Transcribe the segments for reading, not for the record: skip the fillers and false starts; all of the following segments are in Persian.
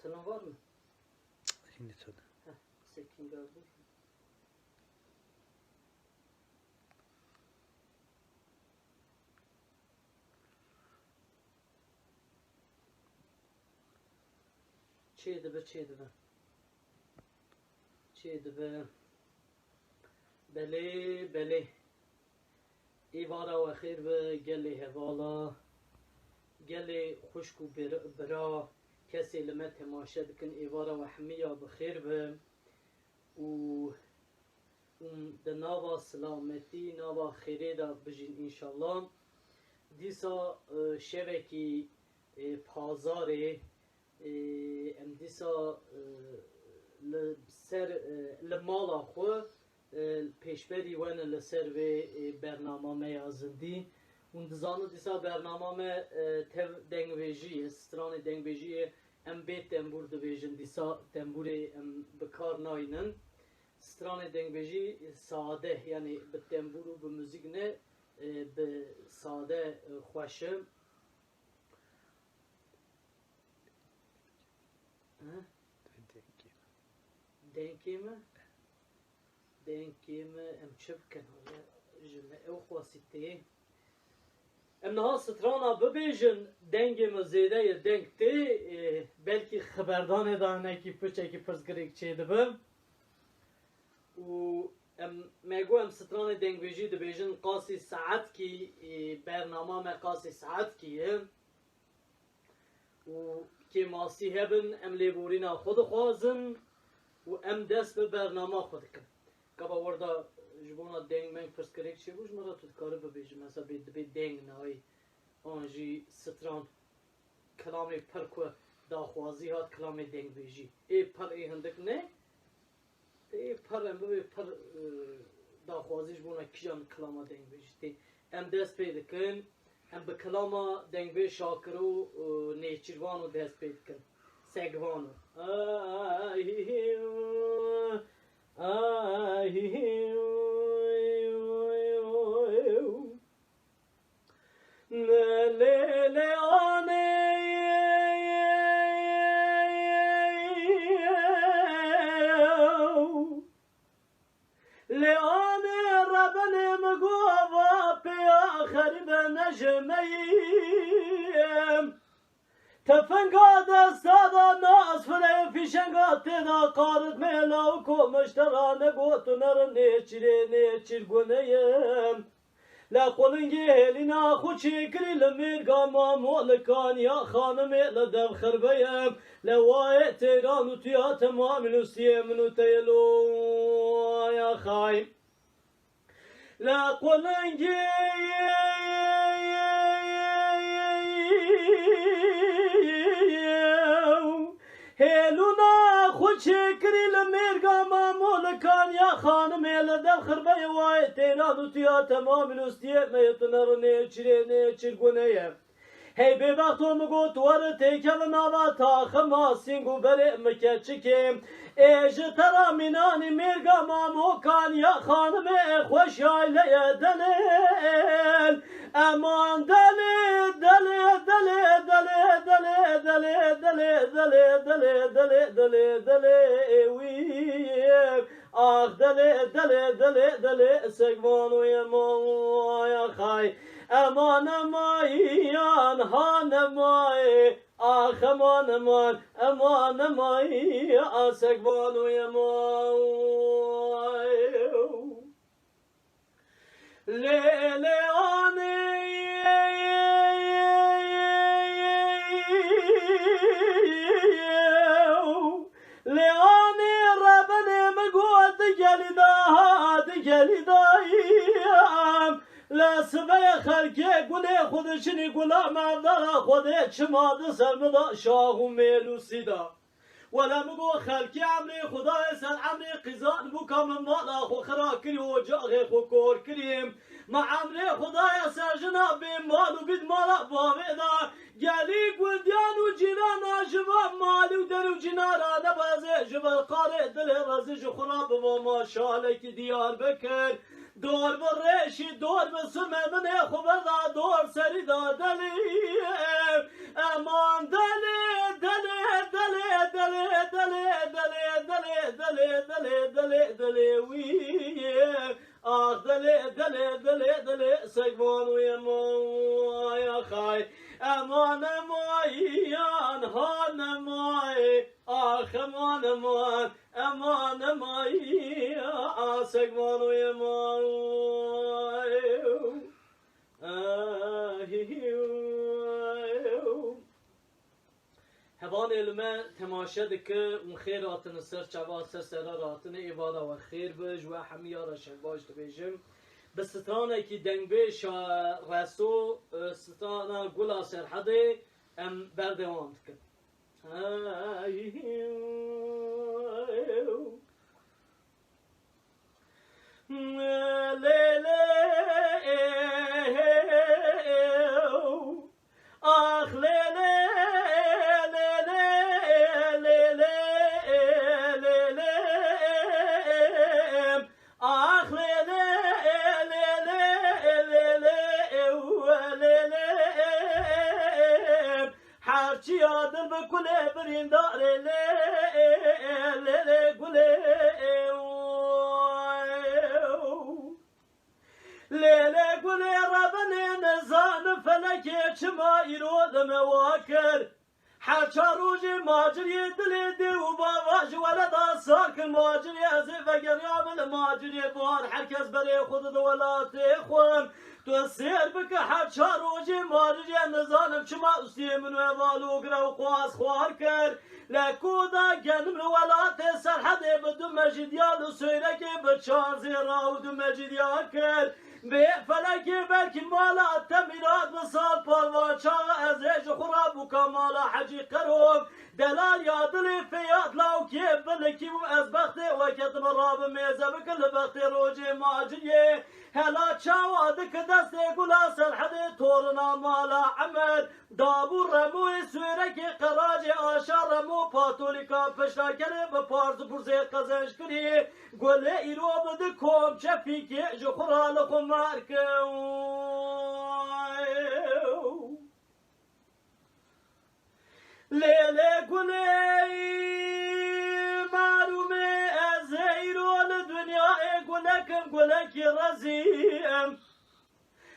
Hatırlan var mı? Şimdi söyle. Sekin gördüm. Çeydi be. Beli. ایوارا و خیر و گلی هوالا گلی خشک و برا کسی لما تماشا دکن ایوارا و حمیا بخیر و ده ناوا سلامتی ناوا خیره دا بجین انشالله دیسا شوکی پازاره ام دیسا لسر لمالا خو پیشبری وان لسر و برنامه می ازندی اون دزانو دیسا برنامه تر دنگویجی استران دنگویجی ام بیت تنبور دویجن دیسا تنبور ام بکار ناینن استران دنگویجی ساده یعنی به تنبور و به موزیک نه به ساده خوشه دنكيمة ام شبكن جمع او خواسيتي ام نها سترانا ببيجن دنگيمة زيده يا دنگتي بلكي خبردان دانه كي پچه كي پرزگريك چه دبم و ام ميگو ام ستران دنگويجي دبيجن قاسي ساعت كي برنامه ما قاسي ساعت كي و كي ماسي هبن ام ليبورينا خود خوازن و ام دست به برنامه خود کن کبا وردا جبونا دنگ من پرسکریک چی بوش مرا تو کاره ببیجم مثلا بی دنگ نهایی آنجی ستران کلامی پر کو داخوازی هات کلامی دنگ بیجی ای پر ای هندک نه ای پر ام ببی پر داخوازی جبونا کجان کلاما دنگ بیجی تی ام دست پیدا کن ام به کلاما دنگ بیج شاکرو نیچیروانو دست پیدا کن سگوانو لآن ربن مگووا پیا خریب نجمیم تفنگا دستادا ناز فره فیشنگا تدا قارد میلاو کو مشترانه گوتو نر نیچیر گونیم لقلنگی هلینا خوچی کری لمیرگا مامولکان یا خانمی لدب خربیم لوای تیرانو تیا تمام نسیم نو تیلو یا خایم لقلنگی هلونا خوچی کری لمیرگا مامولکان یا خانم لدب خربه وای تیرانو تیا تمام نستیه میتونر نیچیر گونیم هی به وقتو مگو توار تیکل نالا تا خماسینگو بره مکچکیم ایج ترامینانی میرگا ماموکان یا خانم خوش آیله دلیل امان دلی ویم آخ دلی سگوانو یا خای امان مایان هان مای آخ امان مای آسگوانو یمای لیلی آنی لیانی ربنی مگود گلی دایم لسبه خلکی گونه خودشنی گلا مردارا خوده چماده سرمدا شاهو میلوسی دا ولا مگو خلکی عمری خدای سر عمری قیزان بو کام مالا خو خرا کری و جاغی خو کور کریم ما عمری خدای سر جناب بیم مالو بید مالا باوی دا گلی گلدیان و جیران آجوا مالی و در و جنارا نبازه جبل قاره دل رازی جو خراب و ماشاله کی دیار بکر دور برشی دور بسمه من خوبه دور سری دار دلی امان دلی دلی ویه آخ دلی سگوان وی مای خای امان مایان هان مای آخ امان مای سگوان وی مای هوان علمه تماشد که اون خیراتن سر چواد سر راتن ایوادا و خیر بج و همیارا شنباش بیجم به ستانه که دنگ بیش رسو ستانه گلا سرحده ام بردوان کن آخ هرچی آدم بکله برینداره لیله گله ربنه نزان فلکه چما ایرودم واکر هر چار روزی ماجری دلی دی و باباش ولدا ساکن ماجری از فگر یابل ماجری بار هر کس برای خود دولات خون تو سیر بک هر چار روزی ماجری نزانم چما استی منو والو گرو خواست خوار کر لکودا گنم ولات سرحده بدو مجدیال سیرک بچار زیرا و دو مجدیال کر به فلکی بلکی مالا تمیرات مثال پرواچا ازش خراب و کمالا حجی قروب دلال یادلی فیات لاوکی بلکی و از بخت و کتب راب میزه بکل بخت روجی ماجیه هلا چاواده که دست گلا سرحده تورنا مالا عمد دابور رموی سویرکی قراج آشا رمو پاتولیکا پشتا کره به پارز پرزه قزنش کری گله ایرو بده کم چفی که جخورال خمار که لیله گله معلومه از ایران دنیا گلکم گلکی رزیم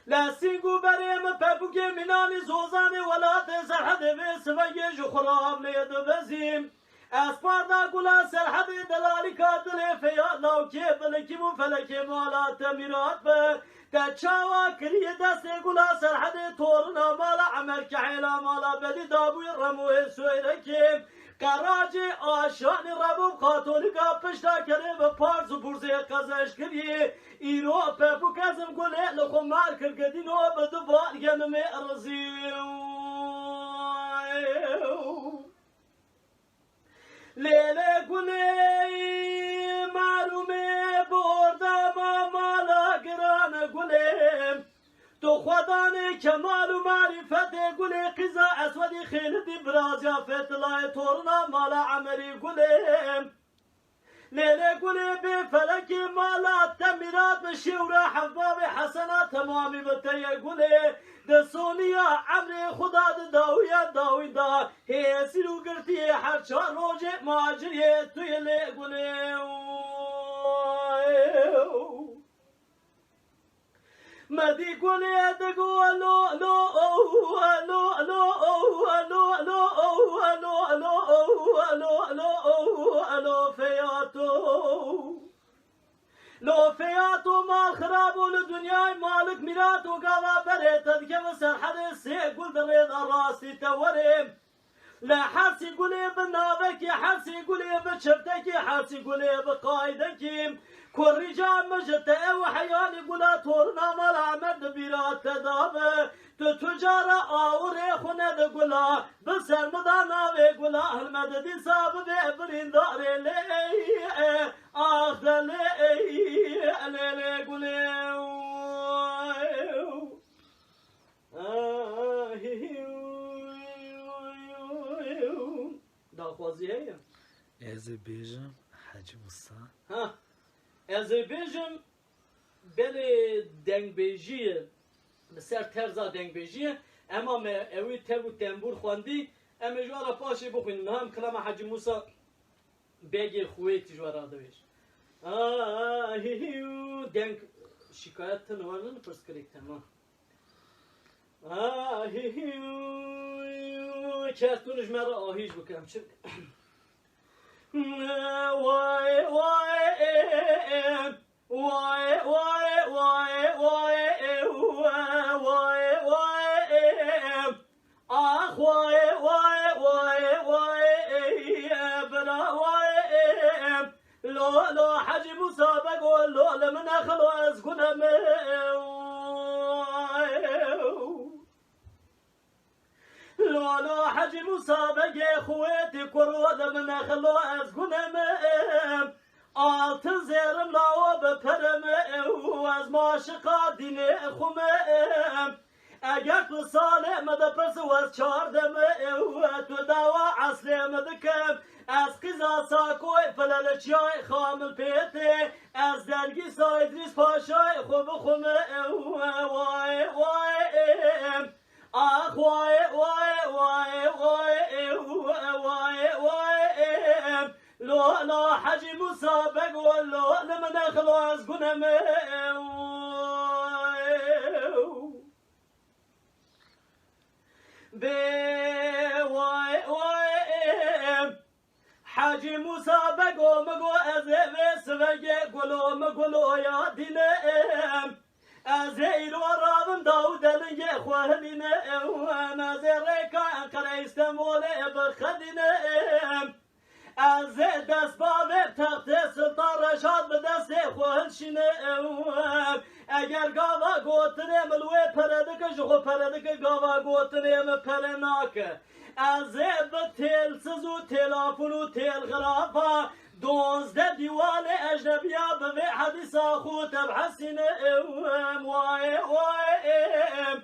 لسینگو بریم پپوک منانی زوزانی ولات سرحده به سویه جخرام لید بزیم از پاردا گلا سرحده دلالی کادل فیاد لاوکی بلکی و فلکی مالات میرات به تچاوا کریه دست گلا سرحده تورنا مالا عمر کحیلا مالا بدی دابوی رموه سویرکیم قراج آشان ربوب کاتولیکا پشتا کره و پارس و پرزه قزش کریه ایرو پپو کزم گله لخمار کرگدینو بدو بارگنم ارزیو لیله گله معلومه بردم مالا گران گله تو خدانه کمال و معرفت گله قضا اسودی خیلی برازیا فتلای تورنا مالا عمری گله لیله گله به فلک مالا تمیرات بشیوره حفظاب حسنات تمامی بطیه گله دسونیا عمر خدا داوی دا هیسی رو گرتی هر چار روز ماجریه توی لی گله مدی گله دگو لو لو لو لو لو لو لو فیاتو مال خرابو لدنیای مالک میراتو قوا بره تدکم سرحد سی گل درید راستی توریم لحرسی گلی بنابکی حرسی گلی بچبتکی حرسی گلی بقایدکی کری جام مجته و حیانی گلا تورنا مال عمد بیرات تدابه تو تجارة آوره خونه ده گلا بسر مدانا و گلا المددی صاحب برین داره لی آخ ده لی گلی داخوازی هیم از بیجم حاجی موسا ها از بیجم بله دنگ بیجیه بسر ترزا دنگ بیجیه اما اوی تبو تنبور خواندی اما جوارا پاشی بخوین هم کلام حاجی موسا بگیر خوی تجوارا دویش هیو دنگ شکایت تنوانن پرس کریک تمام هیو کستونش مرا آهیج بکنم چه وای لو حجي مسابق لو لمن خلاص كنا لو حجي مسابق خواتي كرود من خلاص كنا آلت زيرم لاو بپرم از ماشقا دین خومم اگر تو سالم ده پرس و از چاردم تو دوا اصلم دکم از قیزا ساکوی فلالچیای خامل پیته از درگی سایدریس پاشای خوب خومه وای وای آخ وای وای وای وای وای لو حجي مسابق ولو لمن خلاص قنم بي واي واي حجي مسابق ومقو أزيب سفقي قلو يا دينام أزيل ورابم داود لنجي خوهدنا وما زيريكا قريستم ولي بخدنا از دست باوه تخت سلطان رشاد به دست خوهل شینه اگر گاوا گوتنه ملوه پردک جخو پردک گاوا گوتنه مپرناک از به تیل سزو تیلافونو تیل غرافا 12 دیوان اجنبیا به حدیثا خو تبحسینه وای وای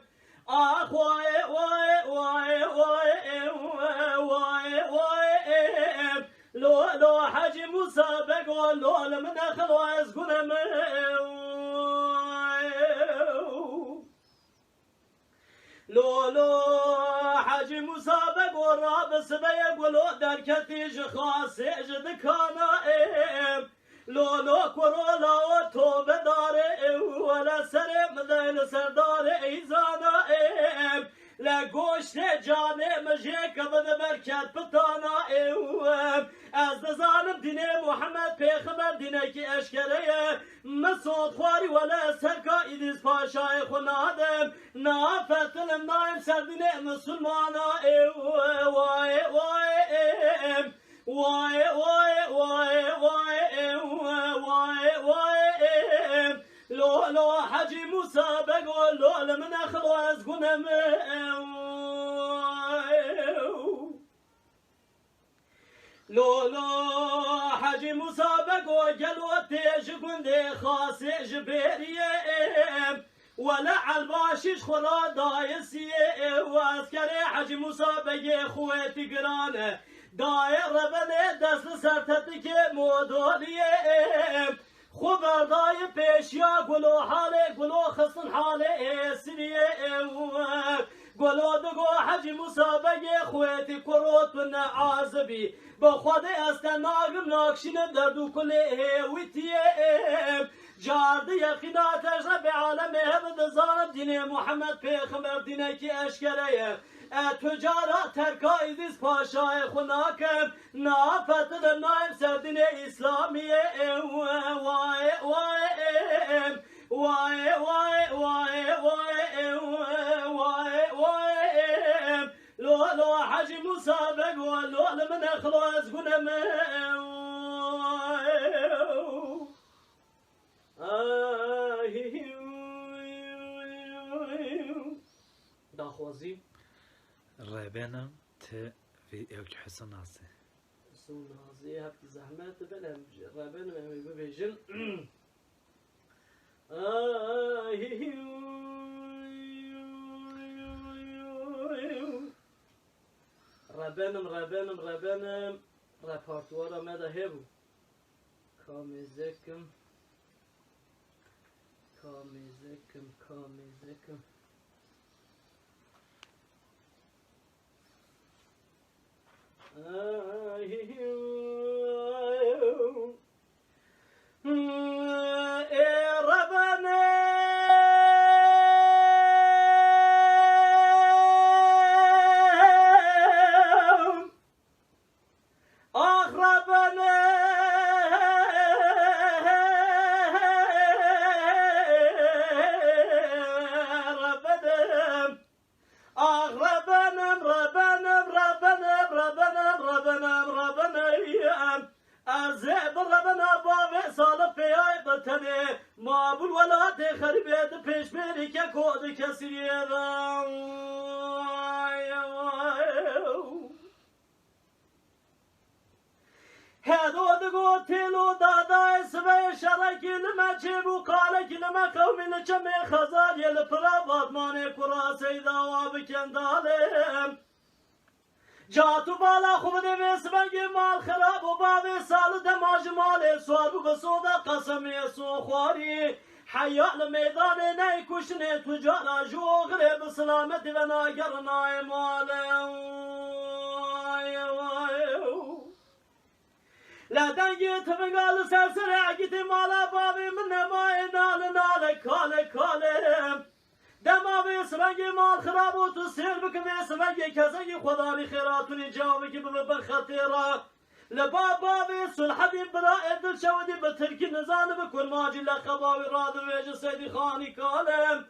آخ وای وای وای وای وای لو حجي مسابق لو لمن خلاص قنم لو حجي مسابق ورابس بيقولو دركتيج خاصج دكانا لو كورولا وتوب دار ولا سرم ذيل سردار ايزانا لا گوشت جانه مجيك بده بركات بطانا از نظام دين محمد پیغمبر دينه کی اشکره مسعود خواري ولا سرکا ایدیز پاشای خنادم نافتلم نایم سردینه مسلمانا وای وای وای وای وای وای وای لو حجي مسابق لو لمن خلاص قنم لو حجي مسابق قالوا تيج قندي خاصي جبيريه ولا عالباشيش خلا دايسيه واسكري حجي مسابق خواتي قرانه داير ربنا دست سرتتك مودوليه خبردای پیشیا گلو حاله گلو خصن حاله سریه گلو دگو حجی مسابقه خویتی کروت و نعازبی با خود استناغم ناکشین دردو کله ویتیه جارده یقیناتش رب عالم هبد زانب دین محمد پیغمبر دینه کی اشکره تجارت ترکای دیز پاشای خناکم نافت نایم سردین اسلامیه وای وای وای وای وای وای وای لو حجي مسابق ولو لمن خلاص قنم داخوازي رابنم ت في اوك حسن ناسي حسن ناسي هبت زحمات بلا رابنم امي ببيجن رابنم رپارتوارا مده هبو کامیزکم تلو دادا سبه شرکی لما چبو قالکی لما قومی لچمه خزاری لپرا بادمان کرا سیدا و بکندالم جاتو بالا خوب دمیس بگی مال خراب و باوی سال دماج مال سوال بو بسودا قسمی سو خواری حیال میدان نی کشنه تجارا جوغره بسلامت و ناگر نای مالم لدنگی تفنگال سرسر عگیت مالا باوی من نمای نال کاله کاله دماوی سبنگی مال خراب و تو سیر بکنی سبنگی کسنگی خدا بی خیراتونی جاوی که ببن خطیرا لباباوی سلحدی برا ادل شودی بترکی نزان بکن ماجی لخباوی راد ویج سیدی خانی کالم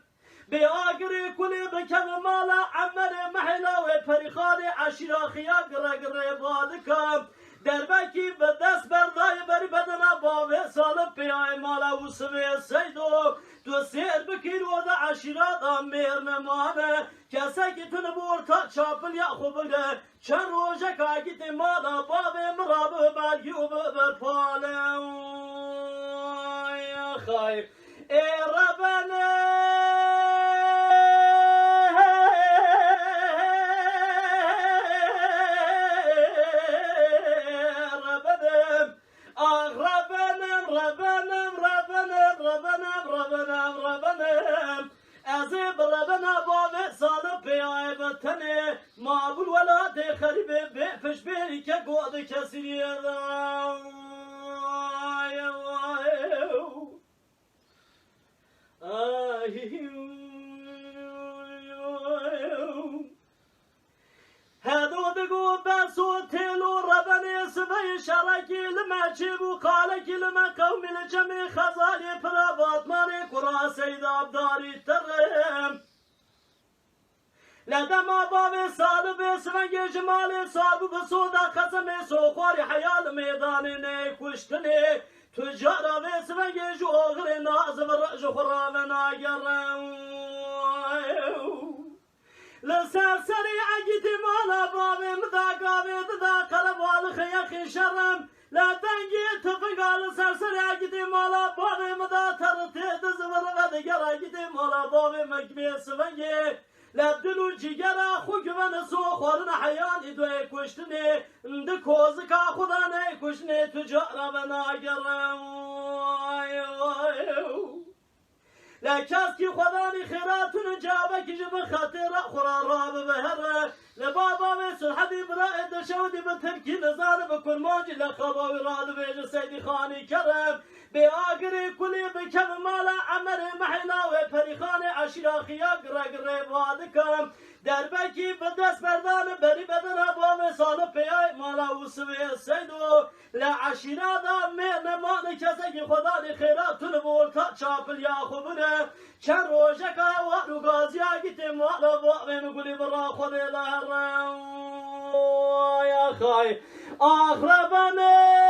بی آگری کلی بکم مالا عمر محلا و پریخانی عشیرا خیا گره بادکم دربکی به دست بردای بری بدنا باوی سالب پیای مالا و سوی سیدو تو سیر بکیر و دا عشیرات امیر نمانه کسی که تون بورتا چاپل یا خوبه چند روژه کاگیت مالا باوی مرابه بلگی و برپاله یا خیر ای ربنه ربنا باب صادق بياي بتني ما بول ولا تخرب بفش بيك قود كسير هذا دقو بسو تلو ربنا سبي شركي لما جيبو قالك لما قوم الجميع خزالي برابات ماني قرا سيد عبدالي ترم لدما باب صالب سرنگ جمال صالب بسودا خزم سوخوار حیال میدان نه کشتنی تجارا و سرنگ جوغر ناز و رج خراب ناگرم لسر سری عگیت مالا باب مداقاوی ددا قلبال خیخ شرم لدنگی تفقال سرسری عگیت مالا باب مدا ترتی دزور و دگر عگیت مالا باب مکبی سرنگی لدلو جیگرا خوک و نسو خورن حیان ایدوی کشتنی ده کوزکا خدا نه کشنی تجارا و ناگرم لکس کی خدا نی خیراتون جابه کی جب خطر خورا راب بهره لبابا و سلحدی برا ادل شودی بترکی نزان بکن ماجی لخباوی راد بیج سیدی خانی کرم بی آگری کلی بکم مالا عمر محلا و پریخان عشیرا خیا گره بادکم دربکی به دست بردان بری بدن بام سال پیای مالا و سوی سیدو لعشیرا دا نمان کسی خدا دی خیراتون بولتا چاپل یا خوبره چند روژه که وارو گازی آگیت مالا باقین گلی برا خود لهرم یا خای آخربانه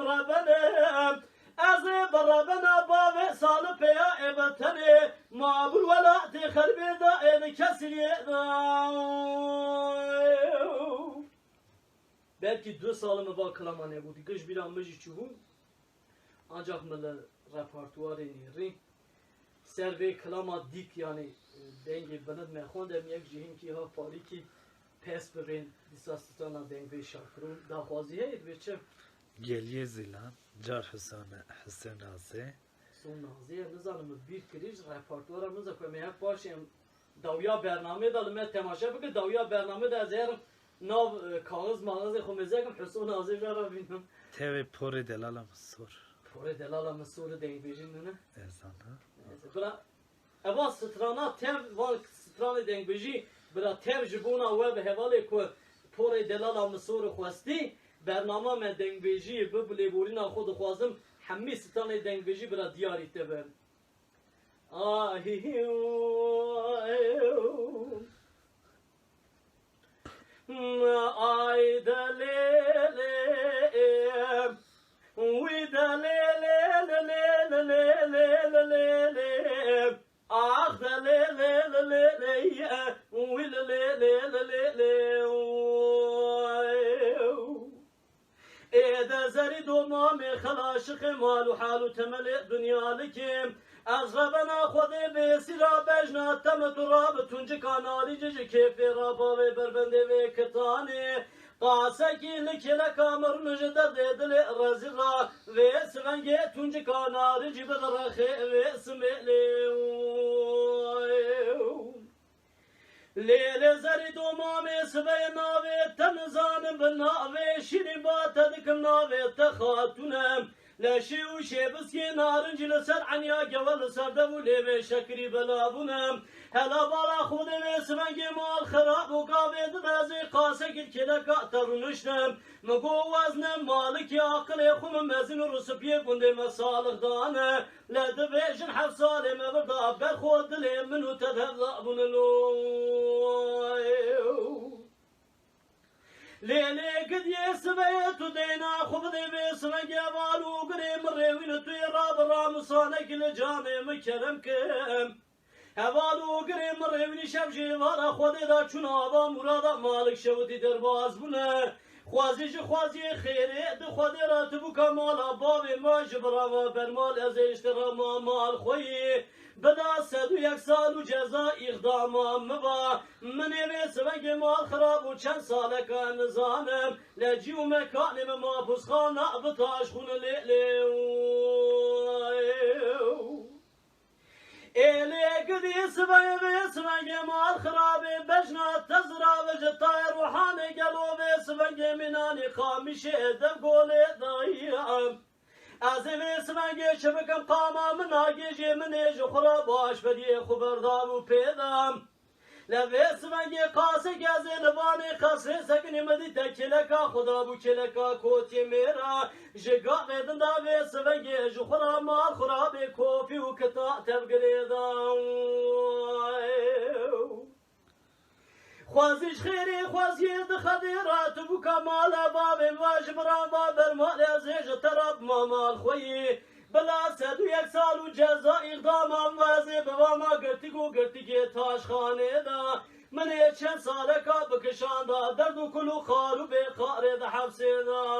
ربنا أزيد ربنا باب صالح يا ابتني ما بول ولا تخرب دائن كسي belki 2 salımı var kılamane budi kış bir amıcı çuhum ancak mele repertuar niri serve kılama dik yani denge benet mehon dem yek jihim ki ha pari ki pes berin disastana denge şarkırın da xaziye ve çe گلیه زیلان جار حسین نازه son naziye nizanımı bir kiriş repertuarımıza koymaya başlayayım davya bername dalım temaşa bugün davya bername de zerim nav kağız mağazı xumezekam Hüsnü Nazif jara bindim تیوی پوری دلالا مصور pore delala mesure denk bejin ne ازانا bra eva strana tev van strana denk beji bra tev jibuna ve be hevale ko pore delala mesure xosti برنامه من دنگبیجی ببلی بولینا خود خوازم همی ستان دنگبیجی برا دیاری تبر آی دلیلی وی دلیلی إذا زرد مامي خلاشق مال وحال تمل دنيا لكم أزغبنا خذي بسيرا بجنا تمت راب تنجي كانالي جيجي كيف رابا بربندي بكتاني قاسكي لك أمر مجدر دل رزقا ويسغنجي تنجي كانالي جيب الرخي ويسمئلي ليل زرد مامي سبي ناوي تنزان بالناوي شيري باتدك ناوي تخاتونم لشي وشي بسكي نارنج لسر عنيا قول سر دولي بشكري بلابونم هلا بالا خودي بسمنجي مال خراب وقابي دازي قاسك الكلكا ترنشتم مقو وزنم مالك يا عقل خم مزن رسبي قندي مسالخ دانه لدبيجن حفصالي مبردا برخود لي منو تذهب ضابون ليلي قد يسبيت ودينا خبضي بيسمك بالو قريم الريوين تويرا برام صانك لجامي مكرمكم هوالو قريم الريوين شبجي وارا خودي دا چنابا مرادا مالك شودي درباز بنا خوازي خيري دو خودي راتبو كمالا بابي ما جبرا برمال ازيشترا مال خوي بدا 101 سال و جزا اقدامم مبا من بسمك مال خراب و چند ساله که نزانم لجی و مکانم ما بسخانه بتاش خون لیلیو ایلی قدی سبای بسمک مال خراب بجنا تزرا وجتای روحانی گلو بسمک منانی خامشه دب گوله دایم از اسمنگ شبکم قامم ناگیجی منیج خورا باش بدی خبردار و پیدام لبسمنگ قاسه گازه لبانی خسر سکنی مدی تکلکا خدا بو کلکا کوتی میرا جگا بدن دا بسمنگ خورا مال خورا بی کوفی و کتا تبگریدام خوازیش خیری خوازید خدیرات بو کمالا باب واجبران بابر مال ازیج طرب مامال خویی بلا 101 سال و جزا اقدامم وزی بواما گرتی که تاش خانه دا من چند ساله که بکشان دا درد و کلو خالو بخاره دا حبسی دا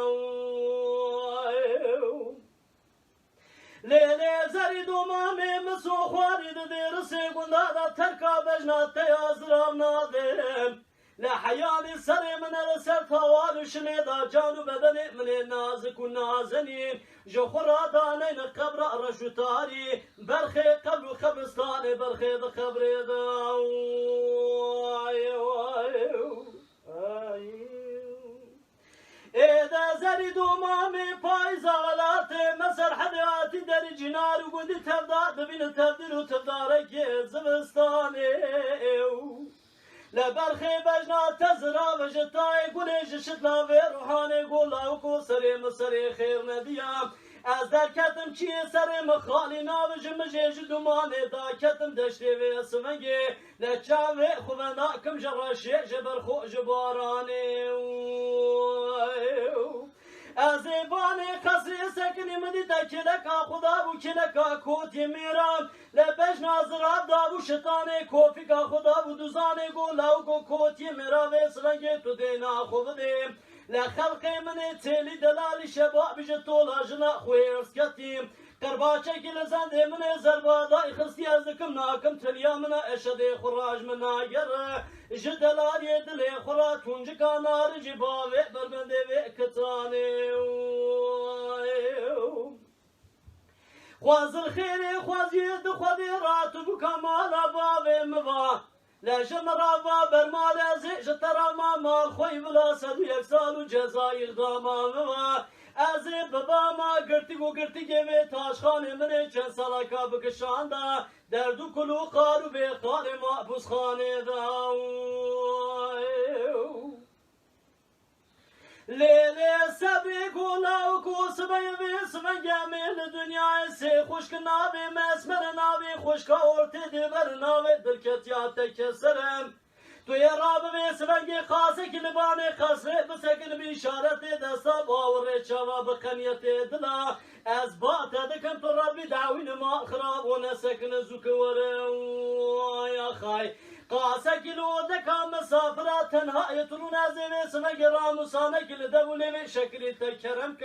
لیلی زرید و مامی مسو خوارید دیر سیگونده دا ترکا بجنات تیازرام نادیم لحیانی سری من لسر توالو شنیدا جانو بدنی من نازک و نازنین جو خورا دانین قبر رشوتاری برخی قبر و خبرستانی برخی دا خبری دا ایده زرید و مامی پای زغلات مسر حدیاتی در جنار و گندی تبدار ببین تبدیل و تبداره که زبستانی لبرخي بجنا تزرع وجتاي قوليش شتلا في روحاني قولا وكو سري مصري خير نديا از در کتم چی سر مخالی نابج مجیج دومانه دا کتم دشتی و سمنگی لچاوه خوبنا کم جراشی جبر خو جبارانه از بانه قصری سکنی مدی دا کلکا خدا بو کلکا کوتی میرم لبش نازراب دا بو شطانه کوفی کا خدا بو دوزانه گو لاو گو کوتی میرا و سرنگی تو دینا خوب دیم لخلق من تیلی دلالی شباب بجه طولا جنا خویرس کتیم قرباچه که لزنده من زربادای خستی از دکم ناکم تلیا من اشده خراج من ناگر جدلالی دلی خرا تونج کانار جباوه بربنده و کتانه خوازل خیره خوازید خودی راتو بو کمالا باوه موا لجم رابا برمال ازی جترا مال خوی بلا 101 سال و جزای اقداما موا ازی بابا ما گرتی گوه تاشخانه منه چند سالا که بکشانده دردو کلو خارو به خار محبوس خانه دا لیلی سبی گولا و کوسبه بیسمه گمیل دنیای سی خوشک نابی مسمر نابی خوشکا ارتی دیبر نابی دلکتیات کسرم توی راب بیسمه خاصه کلبانه خسره بسکن بیشارت دستا باور چوا بخنیت دلا از بات دکن تو ربی دعوین ما خراب و نسکن زکوره یا خای قاسك لودك مسافرة تنها يطلون زي سمك راموسانك لدولة شكل تكرمك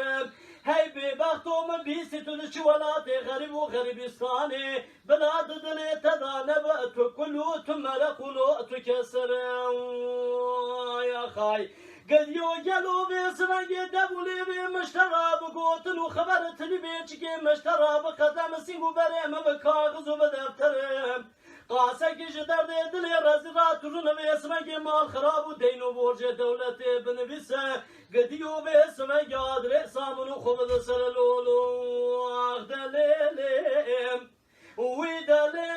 هاي ببختو من بيستي تدش ولاتي غريب وغريبستاني بلاد دلي تدانب تكلو تملكلو تكسر يا خاي قد يوجلو بسمك دولي بمشترى بقوتن وخبرتني بيشكي مشترى بقدم سينو بريم بكاغز وبدفترم قاسك جدر دلي رزرات ترون بسمك مال خراب ودينو بورج دولتي بنفسه قد يو بسمك عدر سامنو خبز سلولو دليلم ويدليلم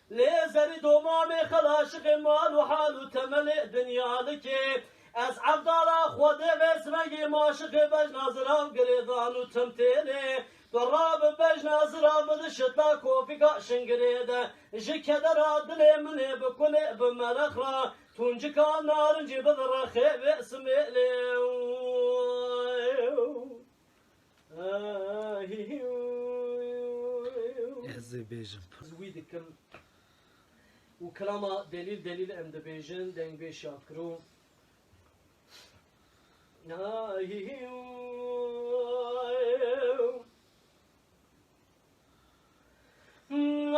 ليزري دومامي خلاشق مال وحال تملئ دنيا لكي از عبدالله خوده بسمگی ماشق بجنازرام گریدان و تمتیلی دراب بجنازرام بدشتا کوفیقا شنگریده جکدر دلی منی بکنه بمرخ را تونجکا نارنجی بدرخی بسمیلی ازی بیجم زویدکم وكلامه دليل ام دبيجن دنگ بي شاكرو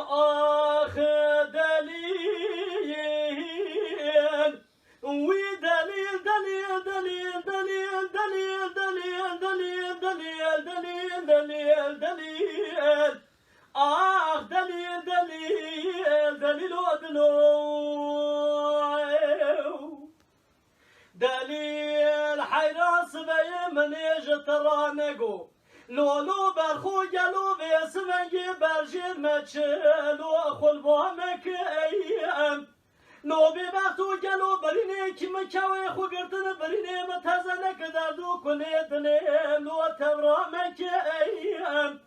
آخ دليل ودليل دليل دليل دليل دليل دليل دليل دليل دليل دليل دليل آخ دليل دليل دليل دليل حيراس بيمني جترانقو لولو برخو جلو بيسمنجي برجير متشلو أخل بامك أيام لو ببختو جلو بريني كم كوي خو قرتن بريني متزنك دردو كني دليل لو تبرامك أيام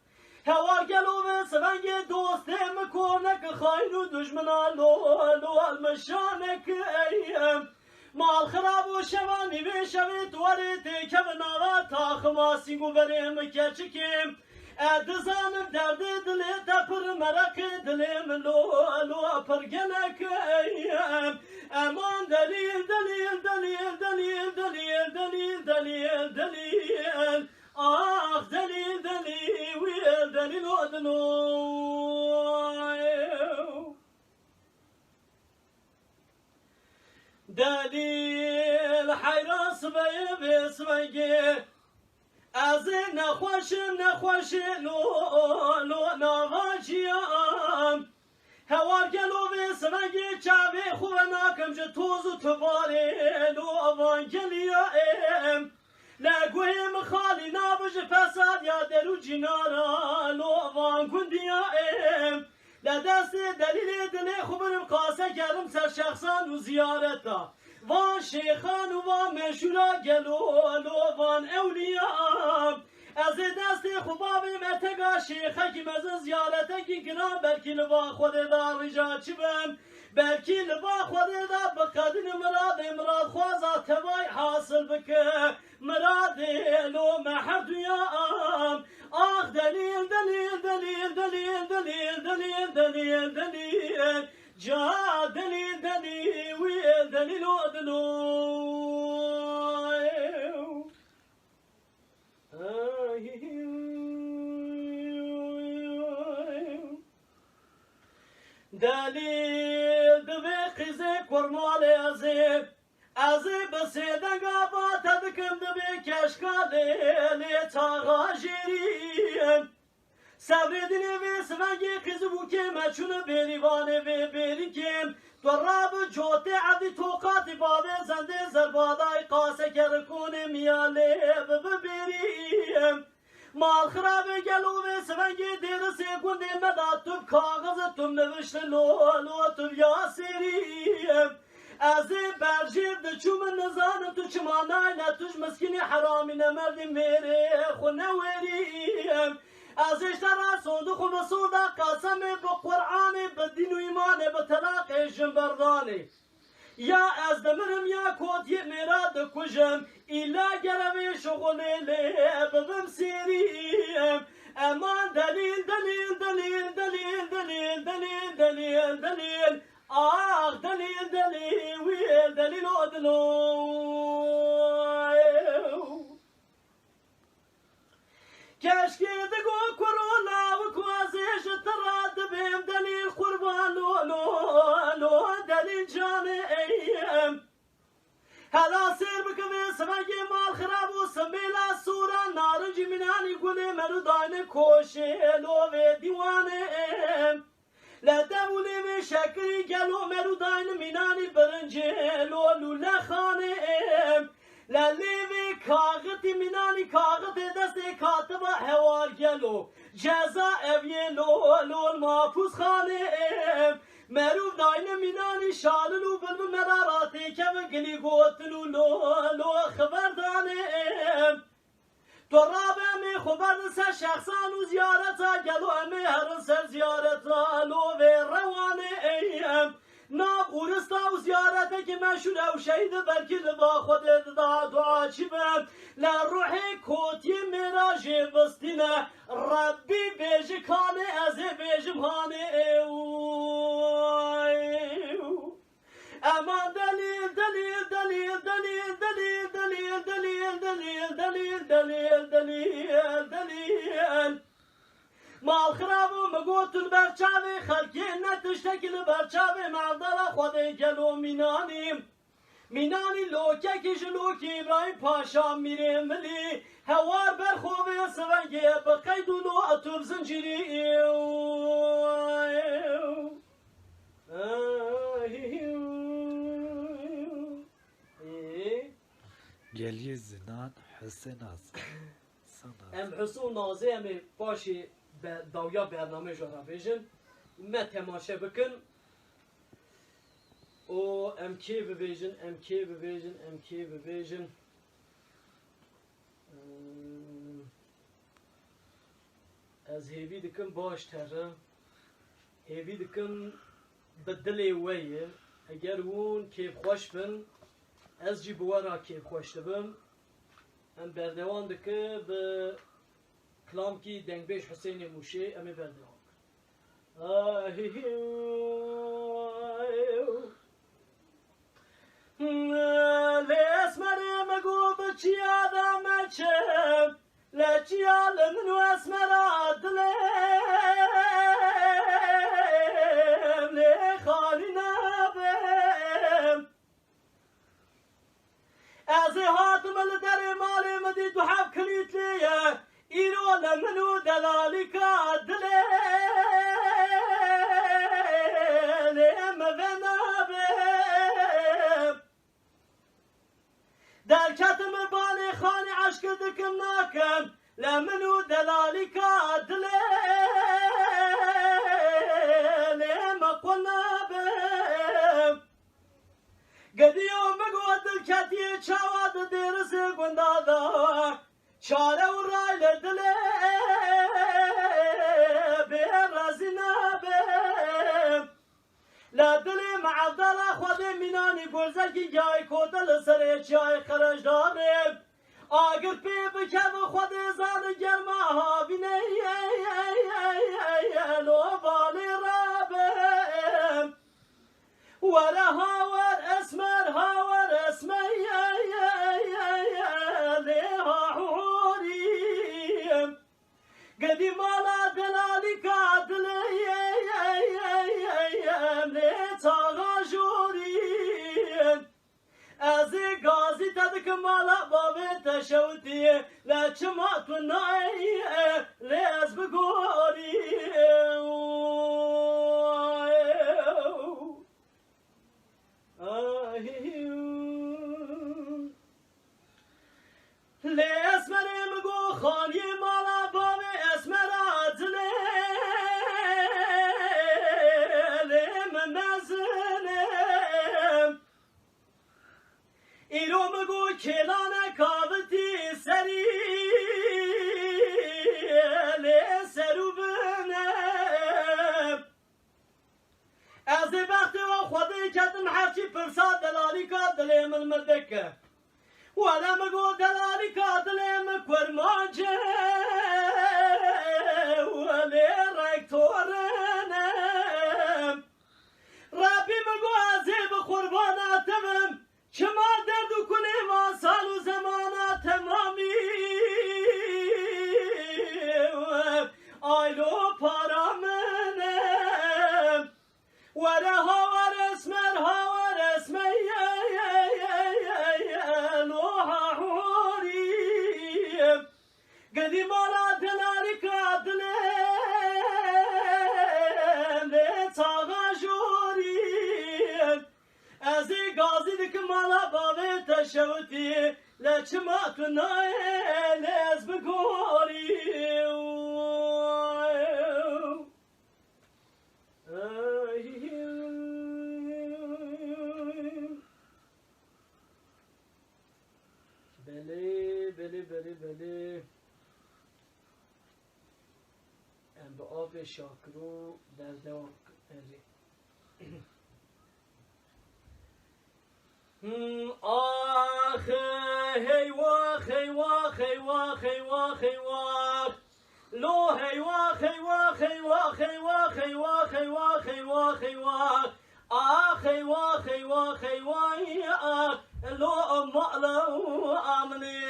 هوار گلو به سفنگ دوسته مکونک خاین و دشمنا لو المشانک ایم مال خراب و شوانی به شوی دواری تیکه و ناغا تا خماسینگو بریم کچکیم ادزانم درد دلی تپر مرک دلیم لو پرگنک ایم امان دلیل دلیل دلیل دلیل دلیل دلیل دلیل دلیل آخ دلیل دلیل ویل دلیل دلیل حیراس بسمگی از نخوش لو نواشیم هوار گلو بسمگی چاوی خوب ناکم جه توزو تباری لو آوان گلیم نگویم خالی نابج فساد یا درو جنارا لوان کندیا ام لدست دلیل دلی خوبرم قاسه کردم سر شخصان و زیارتا وان شیخان و وان مشورا گلو لوان اولیا از دست خوبابیم اتگا شیخه که مزن زیارته که گنام بلکی لبا خود دار رجا چبم بلکی لبا خود دار بقدن مراد خوازا تبای حاصل بکه مراد لو محد يام آخ دلیل دلیل دلیل دلیل دلیل دلیل دلیل دلیل جا دلیل دلیل ویل دلیل دلیل دبی قیزه کرمال ازیب بسیدن قابات دکم دبی کشکالی لیتا جیریم سوریدنی وی سفنگی قیز بوکی مچون بریوانه وی بریکیم دراب جوتی عبدی توقاتی باوی زنده زربادای قاسه کرکون میالی ببریم مال خراب گلو وی سفنگی دیر سیگوندی مداد تب کاغذ تم نوشت لولو تب یاسریم از برجیر دچوم نزانم تو چمانای نتوش مسکینی حرامی نمردی میری خونه وریم ازش ترا صندوق و مسودا قسم به قرآن به دین و ایمان به طلاق جنبردانی یا از دمرم یا کودی میراد کجم ایلا گروی شغلی ببم سیریم امان دلیل دلیل دلیل دلیل دلیل دلیل دلیل دلیل آخ دلیل دلیل ویل دلیل و دلو کشکی دگو کرونا و کوازش تراد بیم دلیل قربان لو دلیل جان ایم هلا سیر بکوی سمگی مال خراب و سمیلا سورا نارنجی منانی گلی مرو داین کوشه لو و دیوانه ایم لدولی می شکری گلو مرو داین منانی برنجه لو لخانه ایم للیوی کاغتی منانی کاغت دست کاتب حوال گلو جزا اوی لو محفوظ خانه ایم مروف داین منانی شاللو بلو مراراتی که گلی گوتلو لو خبر دانه ایم تو رابع می خبر سر شخصان و زیارتا گلو امی هرن سر زیارتا لو و روانه ایم ناب اورستا و زیارته که مشهور او شهید بلکه لبا خودت دا دعا چی بم لروح کوتی مراج بستینه ربی بیج کانه از بیجم هانه امان دلیل دلیل دلیل دلیل دلیل دلیل دلیل دلیل دلیل دلیل دلیل دلیل مال خراب و مگوتن برچاوی خلکی نتشتکل برچاوی مردالا خود گلو مینانی لوکه کش لوکی ابراهیم پاشا میره ملی هوار برخوبه سوگه بقیدونو اتوب زنجیری گلی زنان حسین از ام حسون نازه ام باشی داویا برنامه جارا بیجن ما تماشا بکن او ام کی ببیجن ام کی ببیجن ام کی ببیجن از هیوی دکن باش تره هیوی دکن بدلی ویه اگر وون کیف خوش بن از جی بوارا کیف خوش دبم ام بردوان دکه به کلام کی دنگ بیش حسین موشه امی بردوان لاسمري مقو بچي آدم چم لچي آلم نو اسمرات لم لخالي نابم از هاتم لدر مالي مدي تحب كليت ليه إيرو لمنو دلالي كادلي لم بنابم در کتم بانی خانی عشق دکم ناکم لمنو دلالی کادلی لما قلنا بم قدیو مگو دل کتی چاواد دیرس گندادا چاره و رای لدلی بیرازی نابم لدلی معدلا خود مینانی گرزکی جای کودل سر چای خرج دارم آگر پی بکب خود زان گرما ها بینه لو بالی رابم وره هاور اسمر لیها حوریم قدی مالا دلالی کادلی از گازی تدک مالا بابی تشوتیه لچما تو نایه لیز بگوری لیز مریم گو خانی مالا بابی اسمرات لیم مزنم ایرو مگو کلانه کابتی سری سرو بنم از وقت و خودی کتم حرچی پرسا دلالی که دلیم المردکه ولا مگو دلالی که دلیم کرمانجه چما درد و کنه ما سال و زمانه تمامی آیلو پارا منم وره ها ور اسمر ها ور اسمر لوها حوریم قدی مالا دلاری کادلم لیتاغا جوریم ازی گازی دک مالا باوی تشوتی لچما کنای لیز بگوریم بله ام به آب شاکرو در دوام آخ هیواخ هیواخ هیواخ هیواخ هیواخ لو هیواخ هیواخ هیواخ هیواخ هیواخ هیواخ هیواخ هیواخ آخ هیواخ هیواخ هیواخ لو مألو آمنی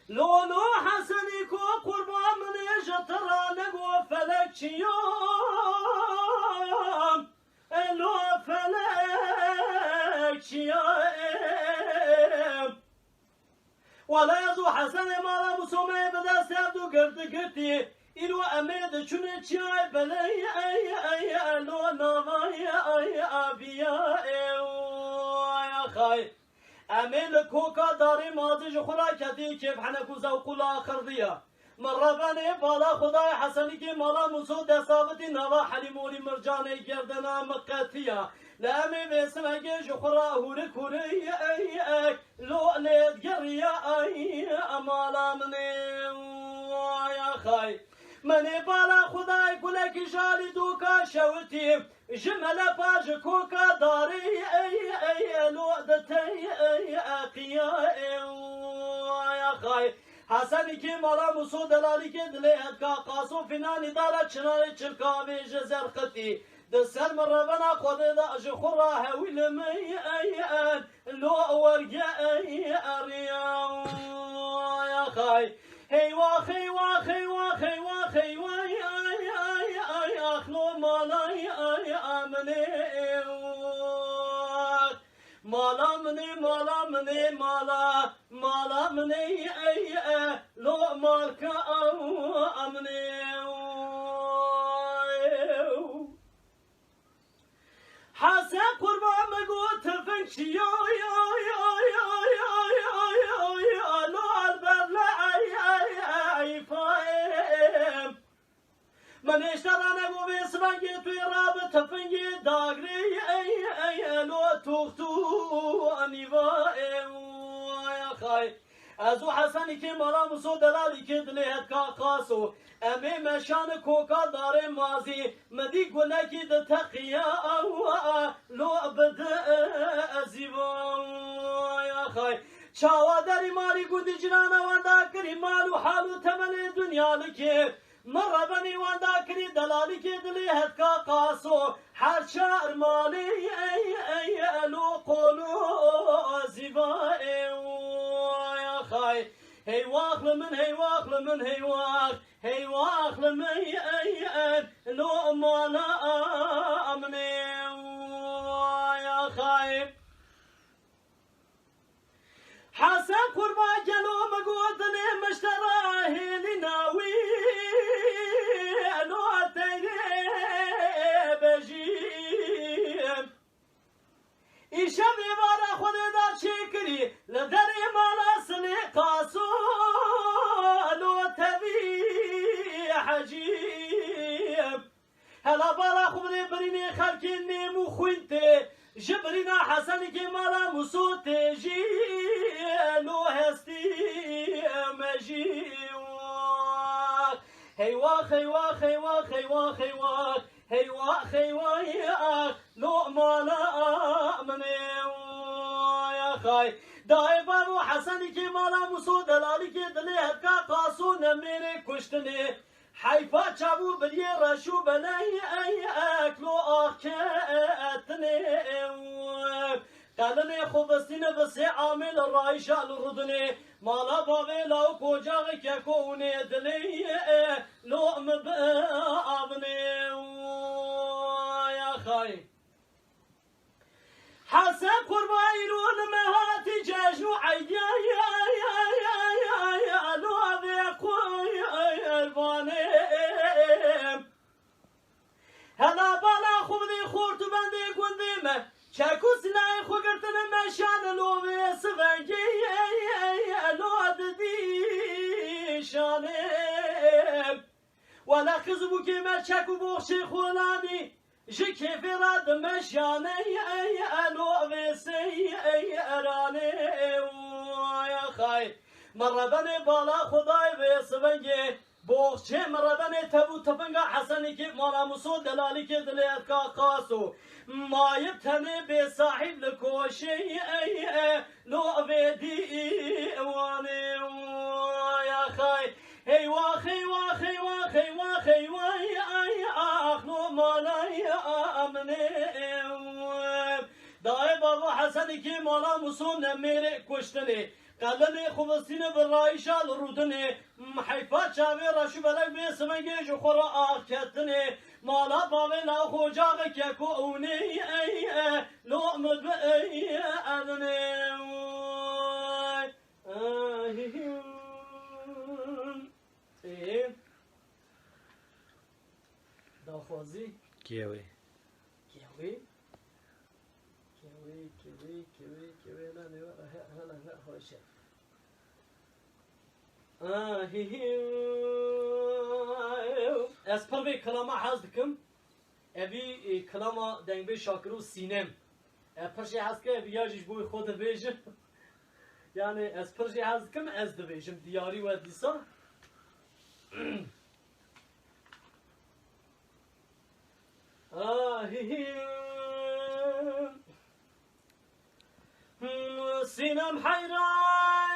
لولو حسنی کو قربان منی جترانه گو فلک چیام لو فلک چیام ولا يزو حسن مالا مسومه بدست يبدو گرتی ایلو امید چونه چیای بلی ای لو نوای ای آبیا ای خای اميل كوكا داري مازج خلا كتي كيف حنكو زوقلا خردية مرة بني بالا خداي حسني كي مالا مسود دسابتي نوا حليمولي مرجاني گردنا مقاتية لامي باسم جيش خرا هورك هوري اي لو ليد قرية اي امالا مني يا خاي مني بالا خداي قولك جالي دوكا شوتي جملة باج كوكا داري اي لو دتي اي اقيا يا خاي حسني كي مالا مسو دلالي كي دليهت كا قاسو فيناني دارا چناري چلكاوي جزر خطي دسر مربنا خود دا جخورا هويل مي اي لو ورقا اي اريا يا خاي هيوا خيوا خيوا خيوا خيوا اي اخلو مالاي اي امني مالا مني مالا مني مالا مني اي لو مالك امني حسن قربان مقول تفنش يا لو البرلا اي فاهم من اشترانا قو بسرنجي توي رابط تفنجي داغري اي لو توختو انيفا يا خاي ازو حسني كي مالا مسو دلالي كي دليهت كا قاسو امي مشان كوكا دار مازي مدي قولكي دتقيا لو بدا ازيبا يا خاي چاوا داري ماري قد جرانا واندا كري مالو حالو تمن دنيا لكي مرة بني واندا كري دلالي كي دليهت كا قاسو حر شعر مالي اي لو قولو ازيبا يا خاي هي واخل من هي واخل من هي واخل من اي لو ما لا امني يا خايب حسن قربا جلو مقودني مشتراه لناوي لو بجيب إيشابي بارا خود دا شكري لدري مالا سلي قاسو لو تبي حجيب هلا بارا خود بريني خلقي نيمو خوينتي جبرينا حسن كي مالا مسوتي جي لو هستي مجي هيواخ هيواخ هيواخ هيواخ هيواخ هيواخ هيواخ لو مالا امني يا خاي دايبر وحسن كي مالا مسو دلالي كي دلي هكا قاسو نميري كشتني حيفا شابو بلي رشو بناي اكلو اخكتني قالني خوبستين بس عامل الرايشة الردني مالا بابي لو كوجاغ كيكوني دلي لو مبابني يا خاي حسب قربايرون مهاتي جاجو عيا يا يا يا يا يا لو ابيكو يا الباني هلا بالا خبدي خورت بندي قنديمه شاكو سلاي خوغرتنا مشان لو بيسفنجي لو ددي شانه ولا خزبو كيما شاكو بوخشي خولاني جي كيف راد مشانه لو بيسي راني يا خاي مرة بني بالا خداي بيسفنجي بوخشي مرة بني تبو تفنگا حسني كيف مالا مسو دلالي كي دليات كاقاسو ما يبتني بصاحب لكوشي لو بدي واني يا خاي هي واخي واخي واخي واخي واي اخلو مالا يا امني داي بابا حسني كي مالا مسو نميري كشتني قالني خبستين بالرايشة الرودني محيفات شابي رشو بلك بيسمنجي جخورا آكتني مالا بابي لا خوجاغك يكوني لو مدبئي أذني داخوازي كيوي كيوي كيوي كيوي كيوي كيوي لا لا هلا لا هو شيء از پر به کلامه حز دکم اوی کلامه دنگ به شاکرو سینم پرشی حز که اوی یاجیش بوی خود بیجم یعنی از پرشی حز دکم از دو بیجم دیاری و دیسا سینم حیران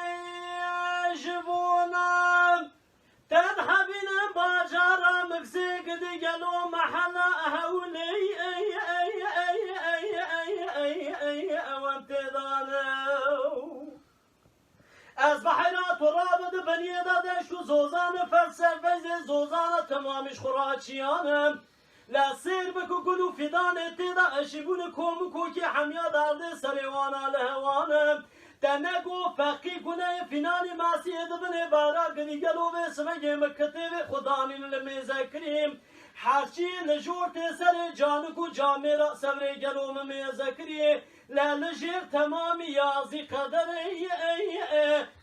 جبونم تذهبين باجارة مكسيك دي قالوا محلا هولي اي اي اي اي اي اي اي وامتدانو از بحيرات ورابط بنيدا دشو زوزان فلسفة زوزان تمامش خراچيانم لا سير بكو قلو فدان تيدا اشيبون كومكو كي حميا دارد سريوانا لهوانم تنگو فقی کنه فینالی ماسی دبنه بارا گلی گلو به سمگه مکتب خدا نیل کریم حرچی لجور تسر جانکو جامرا سبر گلو میزکری لجر تمام یازی قدر ای ای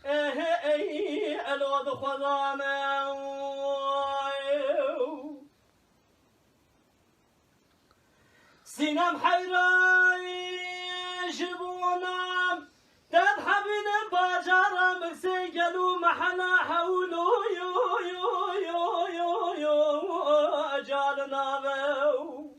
ای ای الواد خدا سینم حیرانی جبونم تذهبين باجارة مكسي قالوا محلا حولو يو يو يو يو يو أجالنا بو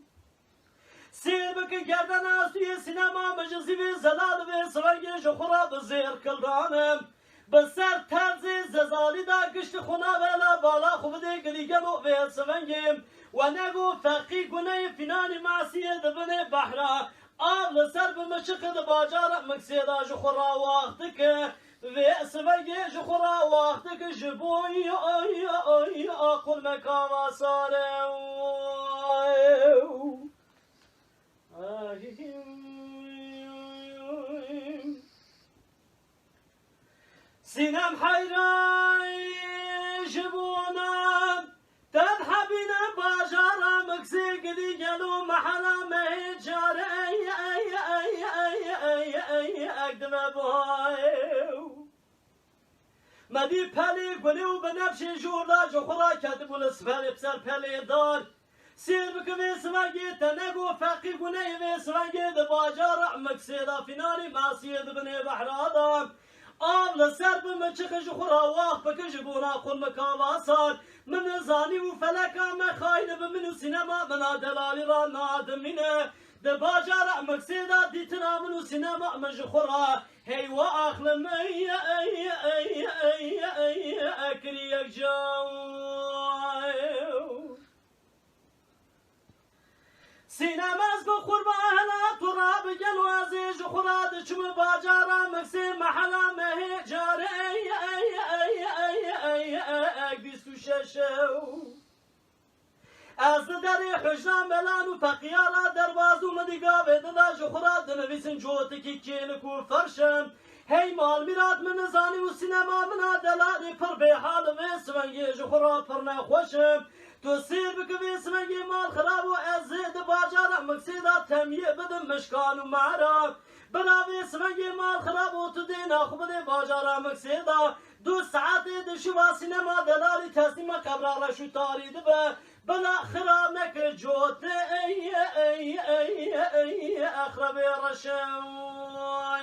سيبك قردنا سوي سينما مجزي في زلال في سرقي جخورا بزير كلدانم بسر ترزي ززالي دا قشت خونا بلا بالا خوبدي قلي قلو في سفنجم ونقو فقي قني فناني معسية دبني بحرا آب لسر بمشق باجار مكسيدا جخورا واختك في سفنجي جخورا واختك جبوي اي اي اقل مكاما صارو سينام حيراي جبونا تذهبين باجارة مكسيك دي قالوا محلا مهجار اي اي اي اي اي اي اقدم ابوهايو مدي بلي قليو بنفشي جوردا جخورا كاتبو لسفالي بسر بلي دار سير بكمي سواجي تنقو فاقي قني في سواجي دي باجارة مكسيدا فيناري ماسيد بني بحرادام آب لسر بمچخ جخورا واخ بكجبونا خل مكاواسان من زاني وفلكا مخاين بمنو سينما منا دلالي را نادمينه دباجار مكسيدا ديتنا منو سينما مجخورا هي واخل مي اي اي اي اي اكريك جاو سینم از گو قربانه تو را بگل و ازیج خوراد چم باجارا مکسی محلا مهجاره بیست و ششو از دری حجران بلان و فقیارا درواز و مدیگاوه دلاج خوراد نویسن جوتکی کیلک و فرشم هی مال میراد من زانی و سینما من دلانی پر به حال و سونگی خوراد پر نخوشم تو سیر بکوی سونگی مال خراب و از زید باجارا مکسیدا تمیه بدم مشکان و معرا براوی سونگی مال خراب و تو دینا خوب دی باجارا مکسیدا 2 ساعت دشوا سینما دلالی تسلیم قبرا رشو تاری دبه بلا خراب نکر جوت اخرب رشم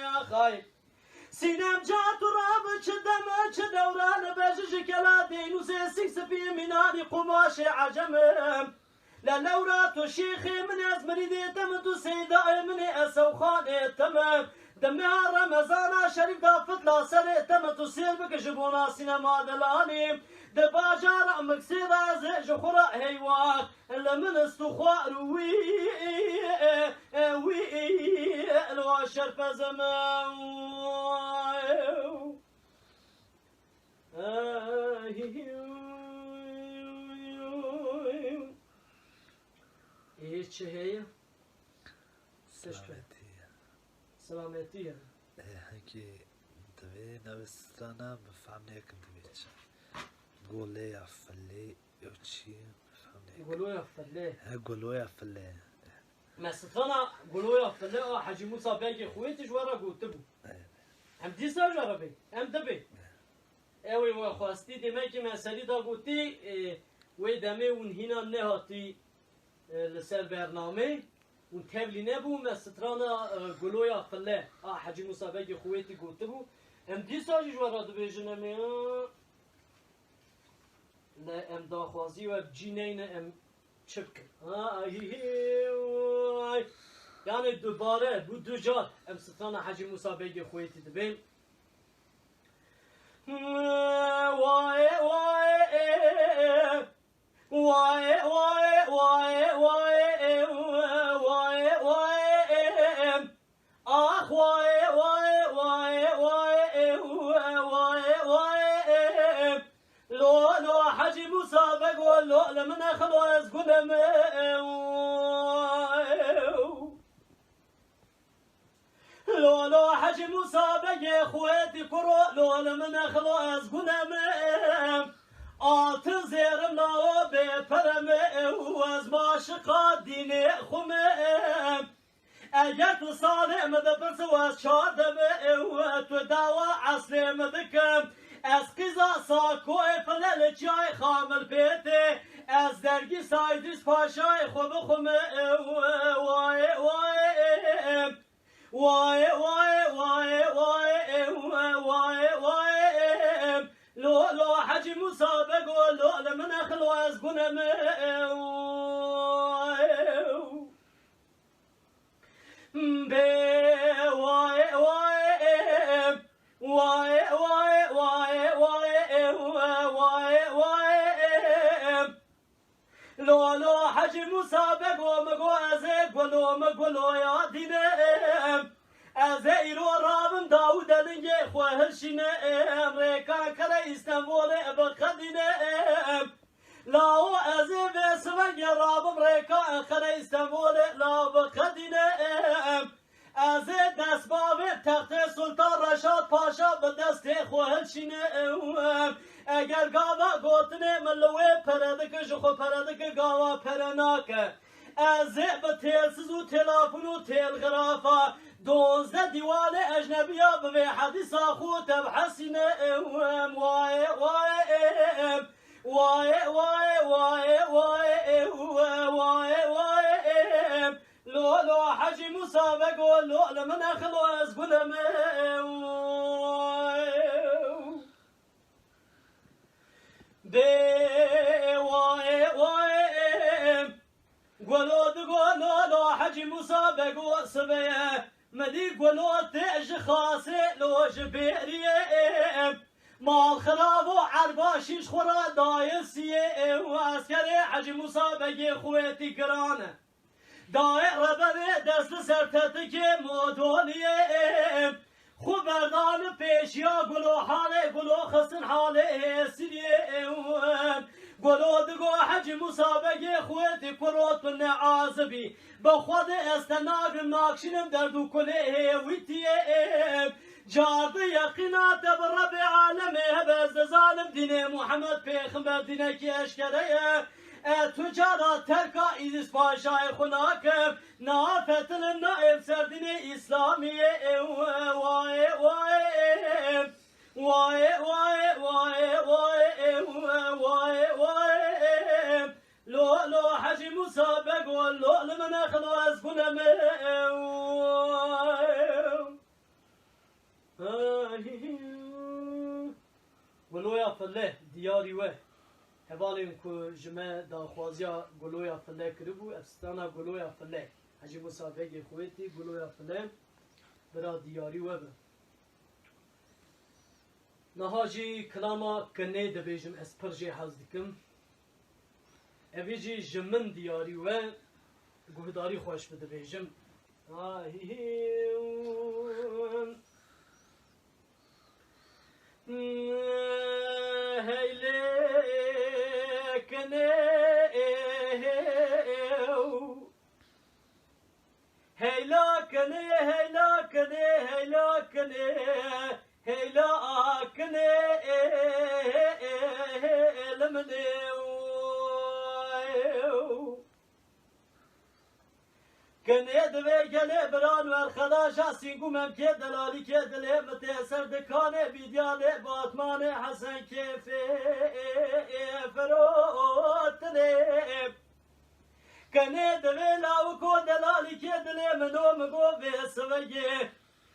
یا خای سینم جات و راب چه دم چه دوران بج شکلا دینو سیک سپی منانی قماش عجمم للورا تو شیخی من از مریدیتم تو سیدای من اسو خانیتم دمها رمضان شریف دا فتلا سريتم تسير بك جبونا سينما دلاني دباجار مكسير زي خرا هيوات لمن استخوار وي لو شرف زمان ايش هي سلامتیه هنگی دوی نوستانم بفهم نیکم دویچ گوله افلی یا چی بفهم نیکم گلوی افله گلوی افلی مثلا گلوی افله حجی موسی بگی خویتش ورا گوته بو هم دیسا جرا بی هم دبی اوی و خواستی دیمه که مسئله دا گوتی وی دمه اون هینا نهاتی لسر برنامه اون تبلی نبو مسترانا گلوی افله حجی موسی بگی خویتی گوته بو هم دیسا جرا دو بیجنمه نه ام داخوازی و جینین ام چپ یعنی دوباره بو دو جا ام ستان حجی موسی بگی خویتی دبیم وای وای وای وای وای وای وای وای آخ وای وای وای وای وای وای لو حجي موسى بقول لو لمن خلاص قدم لو حجي موسى بقي خواتي كرو لو لمن خلاص قدم زيرم لو بفرم واز ما شقا ديني خم اگر تو سالم دبرس واز شادم تو دوا عصر مدكم از قیزا ساکوی فلل چای خامل پیته از درگی سایدیس پاشای خوب خومه وای وای وای وای وای وای وای وای لو حجی موسی بگو لو لمن اخلو از گنم به وای وای وای وای وای وای وای لو حجی موسی بگو مگو از گلو مگلو یا دینم از ایرو رابم داود دنگه خوهرشینم ریکان کره استنبول بخدینم لاو از بسمگ رابم ریکان کره استنبول لا بخدینم از دست باوی تخت سلطان رشاد پاشا به دست خوهرشینم اگر گاوا گوتنه ملوی پردک جخو پردک گاوا پرناکه از به تلسز و تلافون و تلغرافا 12 دیوان اجنبی ها به حدیث خود تبحثین وای وای وای وای وای وای وای لو حجی موسی بگو لو لمن اخلو از گلم به وای وای گلو دگلو لو حجی موسی بگو سبیه مدی گلو تیج خاصه لو جبیریه مال خراب و عرباشیش خورا دایسیه و اسکر حجی موسی بگی خویتی گرانه دایره بره دست سرتت که مدونیم خوب بردان پیشیا گلو حاله گلو خسن حاله سریم گلو دگو حج مسابقه خویت کروت نعازبی به خود استناگم ناکشنم دردو کله ویتیم جارد یقینات بر رب عالمه به ظالم دین محمد پیغمبر دینه که اشکره تجارا ترکا ایدیس پاشای خناکم نافتن نائب سردین اسلامی وای وای وای وای وای وای وای لو لو حجی مسابق ولو لمن خلاص کنم ولو فله دیاری و هبالیم که جمع داخوازیا گلویا فله کربو افستانا گلویا فله حجی مسابقه خویتی گلویا فله برا دیاری و بر نهاجی کلاما کنه دبیجم اسپرجی حوز دکم اویجی جمن دیاری و گوهداری خوش بده بیجم هیله کنه هیلا کنه هیلا کنه هیلا کنه هیلا کنه لمنه کنه دوی گله بران ور خداشا سینگو ممکه دلالی که دله متأثر دکانه بیدیاله باتمان حسن کیفه فروتنه کنه دوی لاوکو دلالی که دله منو مگو به سویه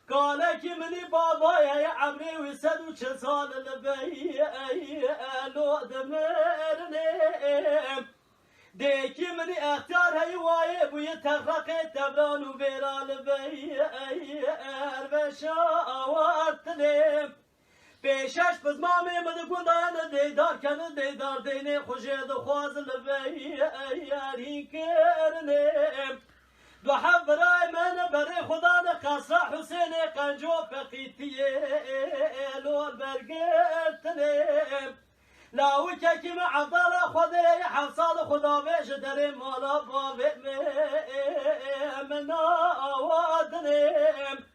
کاله کی منی بابای عمری و 140 سال لبی لو دمرنه دیکی منی اختیار هی وای بوی تغرق تبران و بیرال بی اربشا آوارتنه پیشش بزمامه مد گندان دیدار کنه دیدار دینه خوشید خواز لبی یاری کرنه دو حب برای من برای خدا قصر حسین قنجو فقیتیه لول برگرتنه لاوی که من عبدالله خدا حفصال خدا بیش در مالا بابی من آوادنیم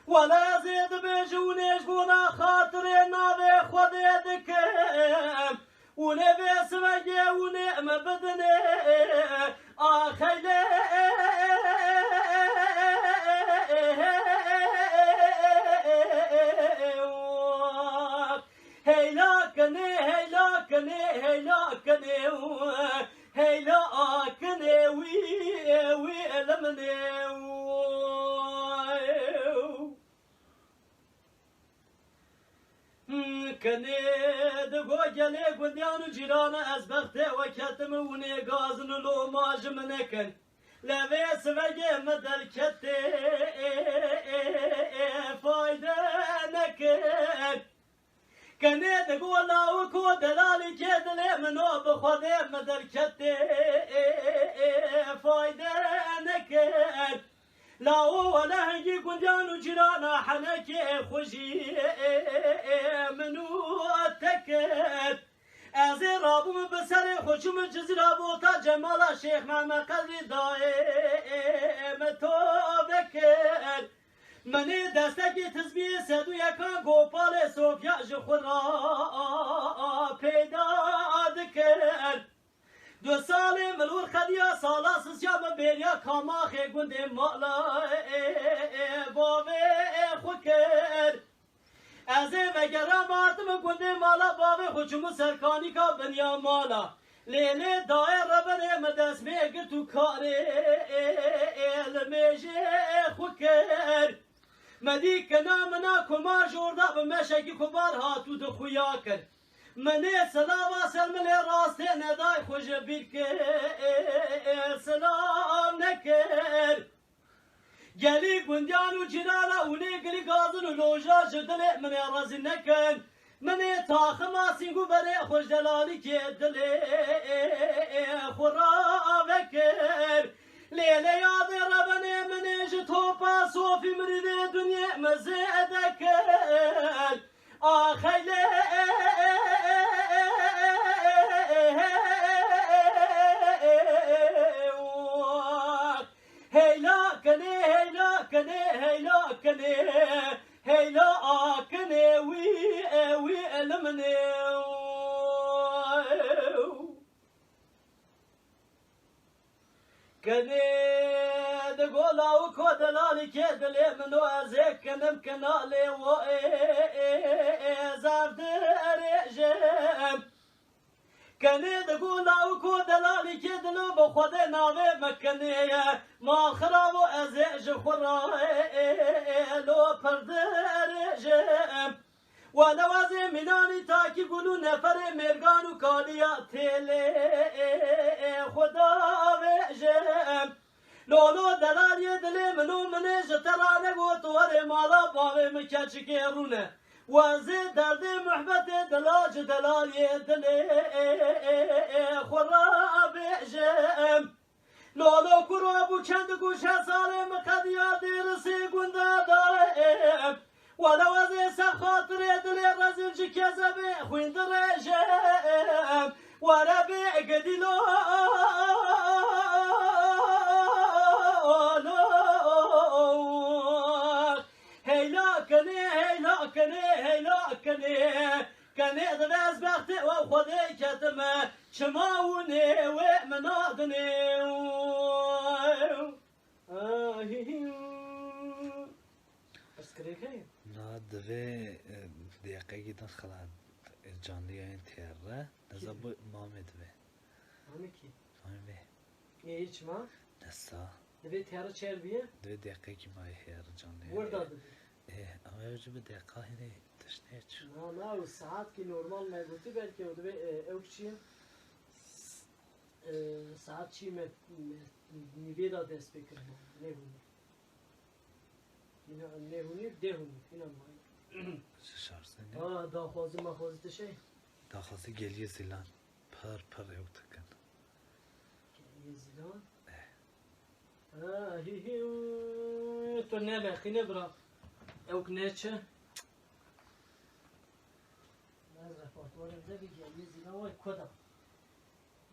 ولا يزيد بجونيش بونا خاطر نابي خدا دکم ونبي سمجي ونعم بدني آخيلي هيلا كني هيلا كني هيلا كني هيلا كني وي لمني کنه دگو گله گندیانو جیران از بخت و کتم ونه گازن لو ماجم نکن لوی سوگه مدل کته فایده نکن کنه دگو لاو کو دلالی که دل منو بخوده مدل کته فایده نکن لاو ولا هنجي قنديان وجيرانا حنكي خوشي منو اتكت ازي رابو بسري خوشم جزيرابو تا جمالا شيخ محمد قدري دائم تو بكت مني دستكي تزبي سدو يكان گوپال صوفيا جخورا پیدا دكت 2 سال ملور خدیا سالا سسیام بریا کاماخ گند مالا باوی خوکر از وگرا مردم گند مالا باوی خوچمو سرکانی کا بنیا مالا لیلی دایر ربن مدست میگر تو کاری المیجه خوکر مدی کنا منا کما جوردا بمشکی خبار هاتو دخویا کر منی سلام سلم راست ندای خوش بیر که سلام نکر گلی گندیان و جیرانا اونی گلی گازن و لوجا جدل منی رازی نکن منی تاخما سینگو بره خوش دلالی که دل خورا بکر ليلة يا ذي ربني من اجت توبا صوفي مريد دنيا مزيدك اخي هيلاكني وي المني كني تقول او كودلالي كدلي منو ازيك نمكنالي و زاد رجم كني تقول او كودلالي كدلو بخد ناوي مكني ما خراب ازيج خراي لو پردرجم ونوازي مناني تاكي قولو نفر مرغانو كاليا تيلي خدا وجم لولو دلالي دلي منو منج ترانه وطوري مالا باوي مكاچكي رونه وزي درد محبت دلاج دلالي دلي خدا وجم لولو كرابو چند گوشه سالم قدیا دیرسی گنده دارم ولو از خاطر دل رزل جی کذبه خویند رجم وربی قدیلو هیلا کنی کنی دراز بختی و خودی کتمه چماونی و منادنی اسکری که نا دوی دقیقه گیدن خلاد جانلی این تیره نزا بو مامه دوی مامی کی؟ مامه بی هیچ ما؟ نسا دوی تیاره چهر بیه؟ دوی دقیقه کی مای هیر جانلی ورده دوی؟ اما یوجو به دقیقه هینه تشنه چو نه و ساعت که نورمال مگوتی بلکه دوی اوک چیه؟ ساعت چی نیوی دا دست بکرم نهونی نهونی دهونی اینا مایی چه شارسه نه؟ داخوازی مخوازی تشه؟ داخوازی گلیه زیلان پر ایو تکن گلیه زیلان؟ تو نه بخینه برا اوک نه چه؟ از رفاتوارم زبی گلیه زیلان وای کدام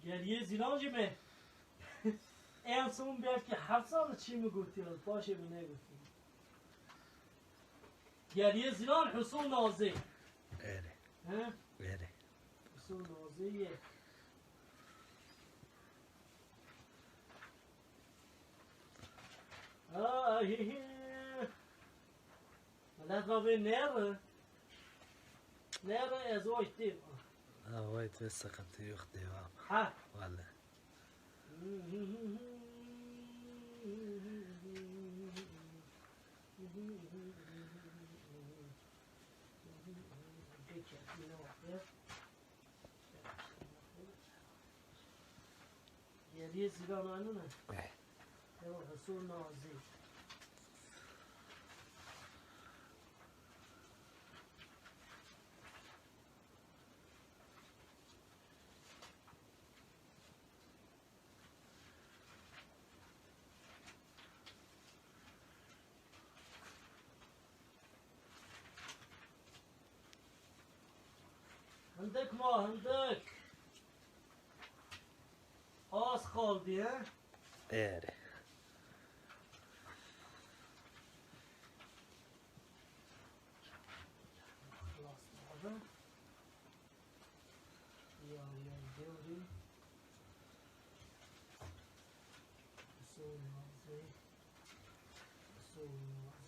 گلیه زیلان جمعه انسون بیاد که 7 سال چی میگوتی از باشه بی نگوتی گلیه زیلان حسون نازی اره اره حسون نازیه ملت ما به نره از وای تیم وای تو سقطی یخ دیوام ها والا گلیه زیلان آنو نه حسون نازی هندك ما هندك آس خالدی ها اره خلاص هذا يا دوري حسون نازي حسون نازي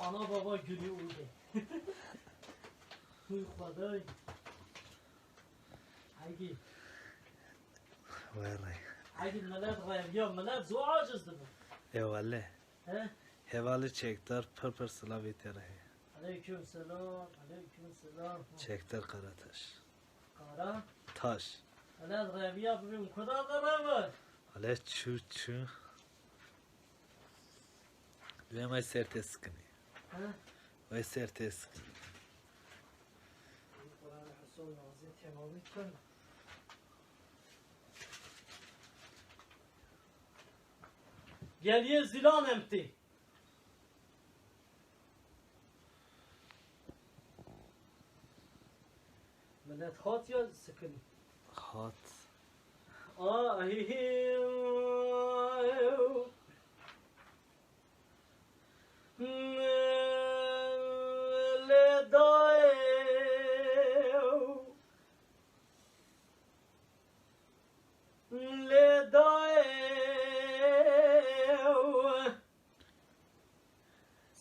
Ana baba günü oldu. Huy خدای اگی وای اگی ملت غیر یا ملت زو عاجز دبن ایواله ها هواله چکتر پر سلاوی تره علیکم سلام علیکم سلام چکتر قراتش قارا تاش ملت غیر یا ببین کدا قرار حالا چو بیم ای سرتس کنی ها وای سرتس کنی قرآن حسون نازی تمامی کن گلیه زیلان امتی ملت خاط یا سکنی خات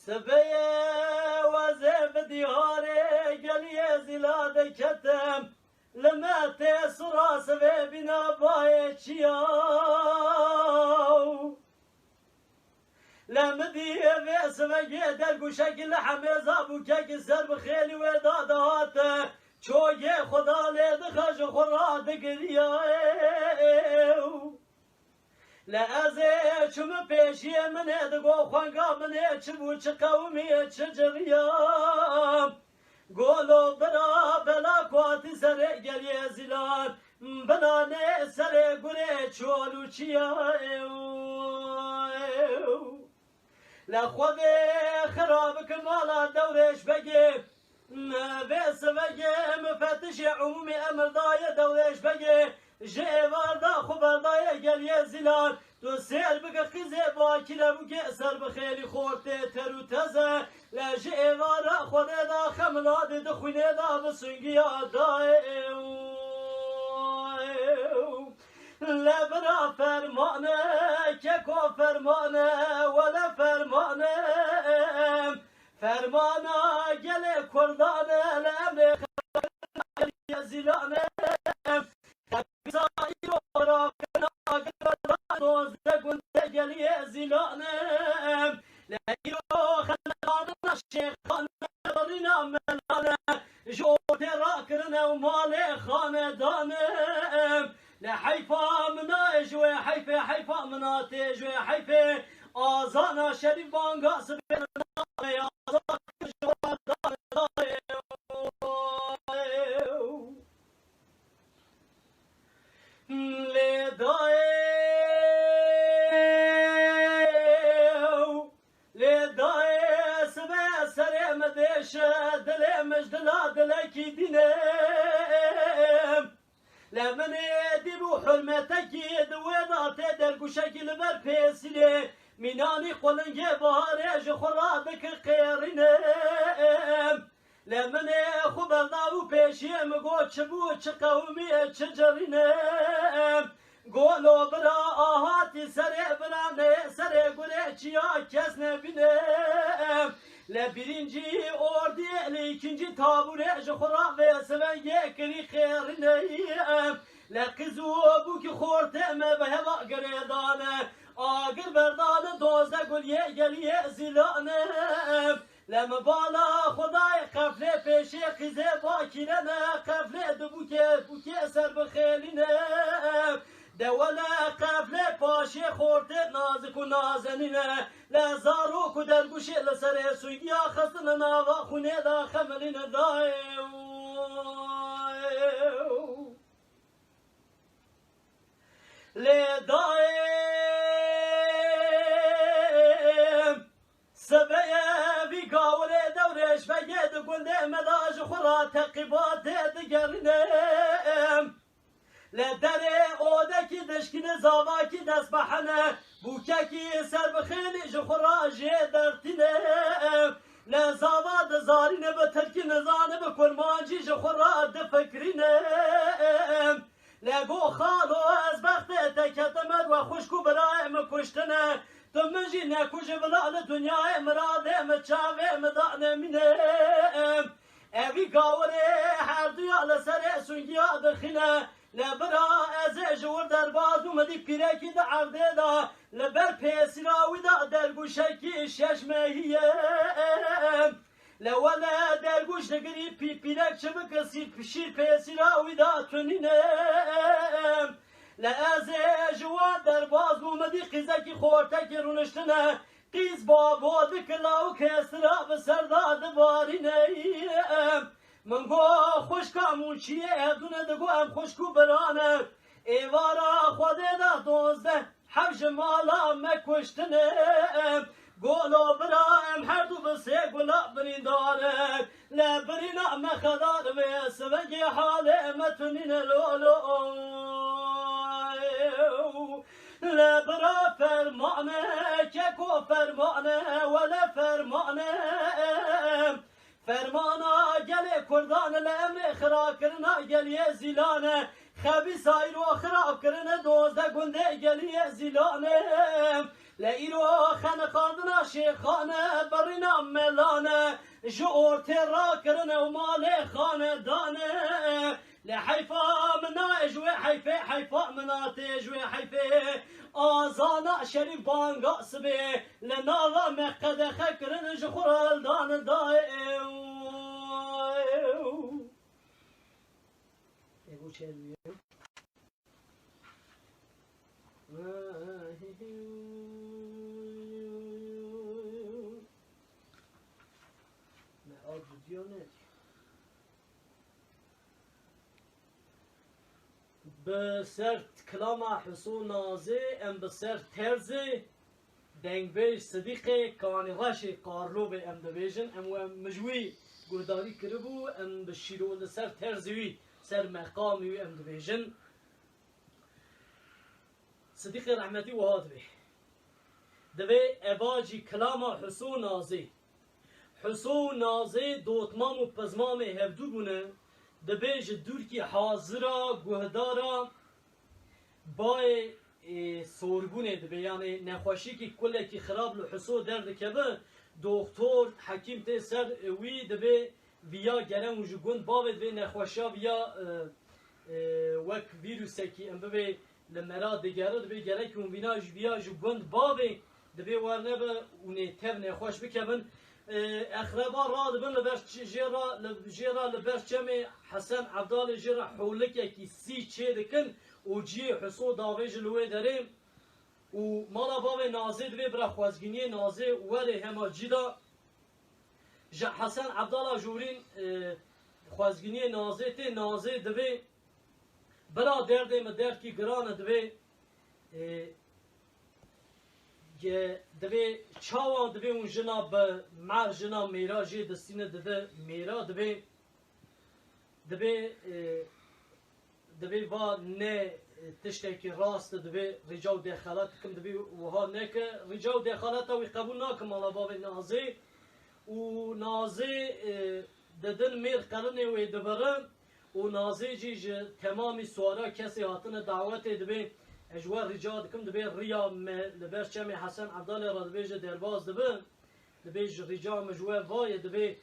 سبيا وزب دياري قلي زلاد كتم لما تسرى سبي بنا بايتشياو لمدي في سبي درقو شكل حميز ابو كاك سر بخيلي ودادات چوي خدا لدخش خراد قرياو لازه چم پیشی منه دگو خوانگا منه چبو چه قومی چه جریم گولو برا بلا قواتی سر گلیه زیلان بلا نه سر گره چولو چیاو لخواد خراب کمالا دورش بگی بس بگی مفتش عمومی امر دای دورش بگی جوار دا خوبر دای گلیه زیلان تو سیل بگه خیزه با کله بگه سر بخیلی خورده ترو تزه لجوار خود دا خملاد دخونه دا بسنگی آدای لبرا فرمانه که کو فرمانه ولا فرمانه فرمانه گله کردانه لامه گلیه زیلانه زايرو راكنا قدر زقنت جلي زلانم ليرو خلقنا الشيخان قرنا ملانا جوت راكرنا ومالي خاندانم لحيفا منا جوي حيفا منا تجوي حيفا آزانا شريف بانقاس بينا يا آزانا جوات لداي سبع سريم ديش دلي مجدلا دلكي دينم لمن يدبو حرمتك دويدا تدر قشكل بربيسلي مناني قلنجي بهاريج خرابك قيرنم لمن خبر داو پیشیم گو چبو چه قومی چه جرینم گولو برا آهاتی سره برانه سره گره چیا کس نبینم لبرینجی اردی لیکنجی تابوره جخورا و سوان یکری خیرنیم لقزو بو که خورتم به هوا گردانه آگر بردانه دوزده گل یه گلیه زیلانم لما بالا خدای قفله پیشی خیزه با کیرنه قفله دو بوکه سر بخیلینه دوله قفله پاشی خورده نازک و نازنینه لزارو که در گوشی لسر سویدی خستن ناوا خونه دا خملینه دایو لدایم سبیه بی گاوره دورش بگه دو گنده مداج خورا تقیبات دگرنم لدره اودکی دشکین زاواکی دست بحنه بوککی سر بخیلی جخورا جه درتینم لزاواد زارینه به ترکی نزانه به کرمانجی جخورا دفکرینم لگو خالو از بخت تکتمد و خوشکو برای مکشتنه تو منجی نکوش بلال دنیای مراده مچاوه مدانه مینم اوی گاوره هر دویا لسر سنگیا دخینه لبرا از جور در باز اومدی پیرکی دا عرده دا لبر پیسی راوی دا در گوشکی شش مهیم لولا در گوش نگری پیرک چه بکسی پشیر پیسی راوی دا تونینم لعز جوان در باز اومدی قیزکی خورتکی رونشتنه قیز بابا دکلاو کسرا بسرداد بارینه من گو خوشکامون چیه ادونه دگو ام خوشکو برانه ایوارا خوده دا دوزده حفش مالا مکشتنه گولو برا ام هر دو بسه گلا برین داره لبرینا مخدار و سبنگی حال متنین لولو لبرا فرمانه ککو فرمانه ولا فرمانه فرمانا گل کردان لامر خراب کرنا گلی زیلانه خبی سایر و خراب کرنا دوزده گنده گلی زیلانه لایرو خانقاندنا شیخانه برینا ملانه جور ترا کرنا و مال خاندانه لحيفا منا اجوي حيفا منا تجوي حيفا آزانا شريف بانقا سبي لناغا مقد خكرن جخور الدان دائم يقول شيء ما أجديونك بسر کلاما حسون نازه ام بسر ترزه دنگ بیش صدیقه کانی غش قارلو به ام دویجن ام و مجوی گرداری کربو ام بشیرو سر ترزوی سر مقامی ام دویجن صدیق رحمتی و هاد به دوی اباجی کلاما حسون نازه دوتمام و پزمام هفدو گونه دبیج دور کی حاضرا گهدارا بای سوربونه دبی یعنی نخوشی کی کل کی خراب لحسو درد کبه دکتر حکیم ته سر وی دبی ویا گرم وجو گند باود و نخوشا ویا وک ویروس کی ام ببی لمرا دیگره دبی گره کی اون وینا ویا جو گند باوی دبی ورنه به اون تر نخوش بکبن اخربا راد بن لبرش جيرا لبرش جمع حسن عبدال جيرا حولك كي سي تشيدكن وجي حصو داويج لوي دريم ومالا باب نازد بي برا خوازگيني نازي وري هما جيدا حسن عبدال جورين خوازگيني نازي نازي دبي برا درد مدر كي گران دبي دبی چاوان دبی اون جنا به مر جنا میرا جی دستینه دبی میرا دبی و نه تشتکی راست دبی رجاو دخالات کم دبی وها نه که رجاو دخالات وی قبول نکم الله باب نازی و نازی ددن میر قرنه وی دبرم و نازی جی تمامی سوارا کسی هاتن دعوت دبی اجوار رجال کم دبی ریا لبرش چمی حسن عبدال را دبیج درباز دبیج رجال مجوار وای دبی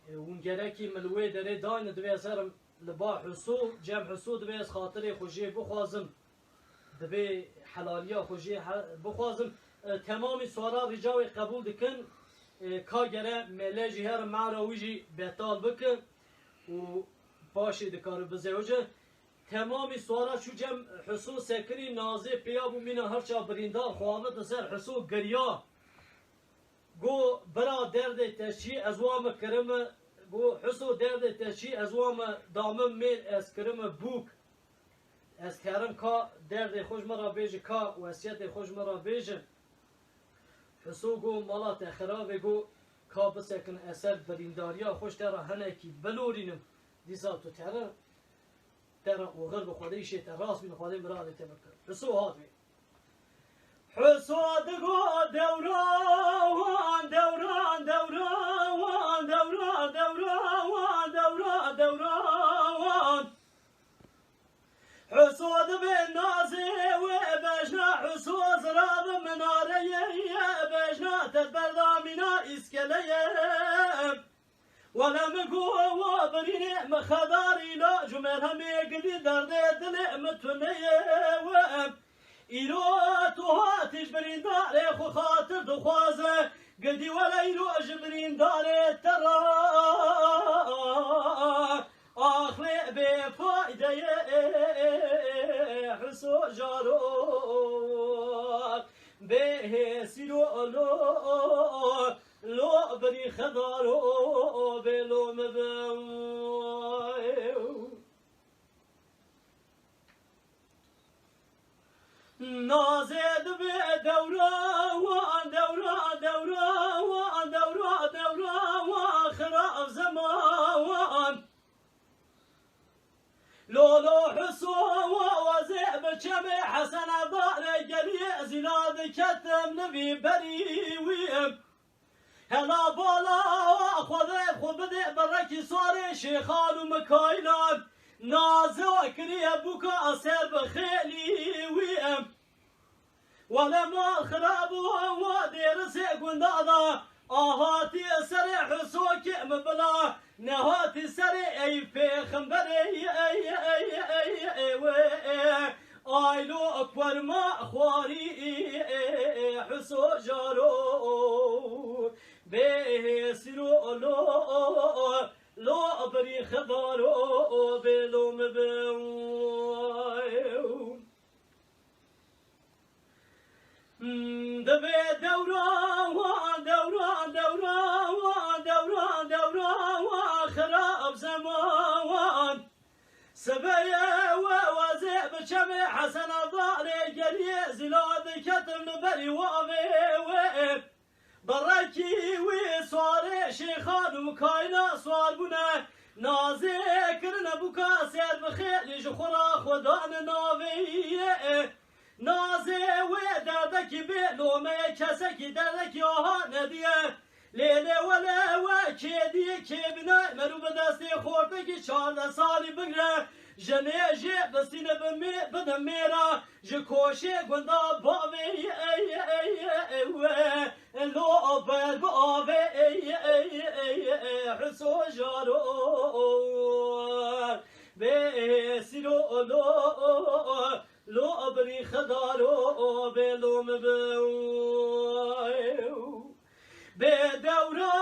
اون گرکی ملوی داره داین دبی اثر لبا حسو جمع حسو دبی از خاطر خوشی بخوازم دبی حلالیا خوشی بخوازم تمامی سوارا رجال قبول دکن کا گره ملاجی هر معراویجی بهتال بکن و باشی دکار بزیوجه تمامی سوارا شو جم حسو سکری نازه پیابو مینا هرچا بریندار خواهد سر حسو گریا گو برا درد تشی ازوام کرم گو حسو درد تشی ازوام دامم میل از کرم بوک از کرم کا درد خوش مرا بیج کا وسیعت خوش مرا بیج حسو گو مالات خراب گو کا بسکن اثر برینداریا خوش ترا هنکی بلورینم دیسا تو ترا ترى وغرب خدي شيء تراس من خدي مراد تبكر حسو هذا حسو دقو دوران دوران دوران دوران دوران دوران دوران حسو دبن نازي وبجنا حسو زراب مناريه بجنا تبردا منا اسكليه ولم قوة بريني مخداري لا جمال همي قدي درد دل متنيه إلو توها تجبرين داري خو خاطر دخوازه قدي ولا إلو جبرين داري ترى آخلي بفايدة حسو جارو به سيرو لو بري خدارو بلو مبو نازد به دورا وان دورا دورا وان دورا دورا واخر زمان لولو حسو وزئب كم حسن ضار قلي زلاد كتم نبي بريوي هلا بالا خذ بدأ بركي صار شيخان ومكايلان نازو كريه بوكا أسير بخيلي ويم ولما خرابوا ودير سيقون دادا آهاتي سري حسوك مبلا نهاتي سري اي في خنبري آيلو أكبر ما خواري حسو جارو به سيرو لو بري خضارو بلو مبو دبي دورا دورا دورا دورا دورا وخراب زمان سبيا ووزع بشم حسن الضاري قلي زلاد كتم بري وابي بركي وصار شيخان وكاينا صار بنا نازي كرنا بكا سير بخير جخرا خدان نافي نازي ودردك بلو ما كسك دردك ياها نديه ليلة ولا وكيدي كيبنا مرو بدستي خورتك 14 سالي بقرا جنيجي بسينا بدميرا جكوشي قندا بابي لو أبد بابي حسو جارو بسيرو لو أبري خدارو بلو مبو بدورا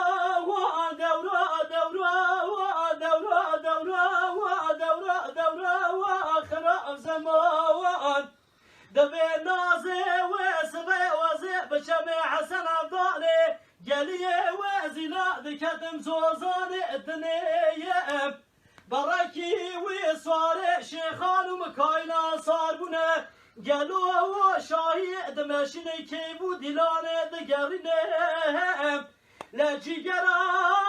ودورا دورا ودورا دورا ودورا دورا واخر زمان دبي نازي وسبي وزي بشم حسن الضالي قالي وزنا ذكتم زوزاني الدنيا بركي وصار شيخان ومكاينا صار بنا قالوا شاهد ماشيني كيبو ديلانه دقرينه لجيجرا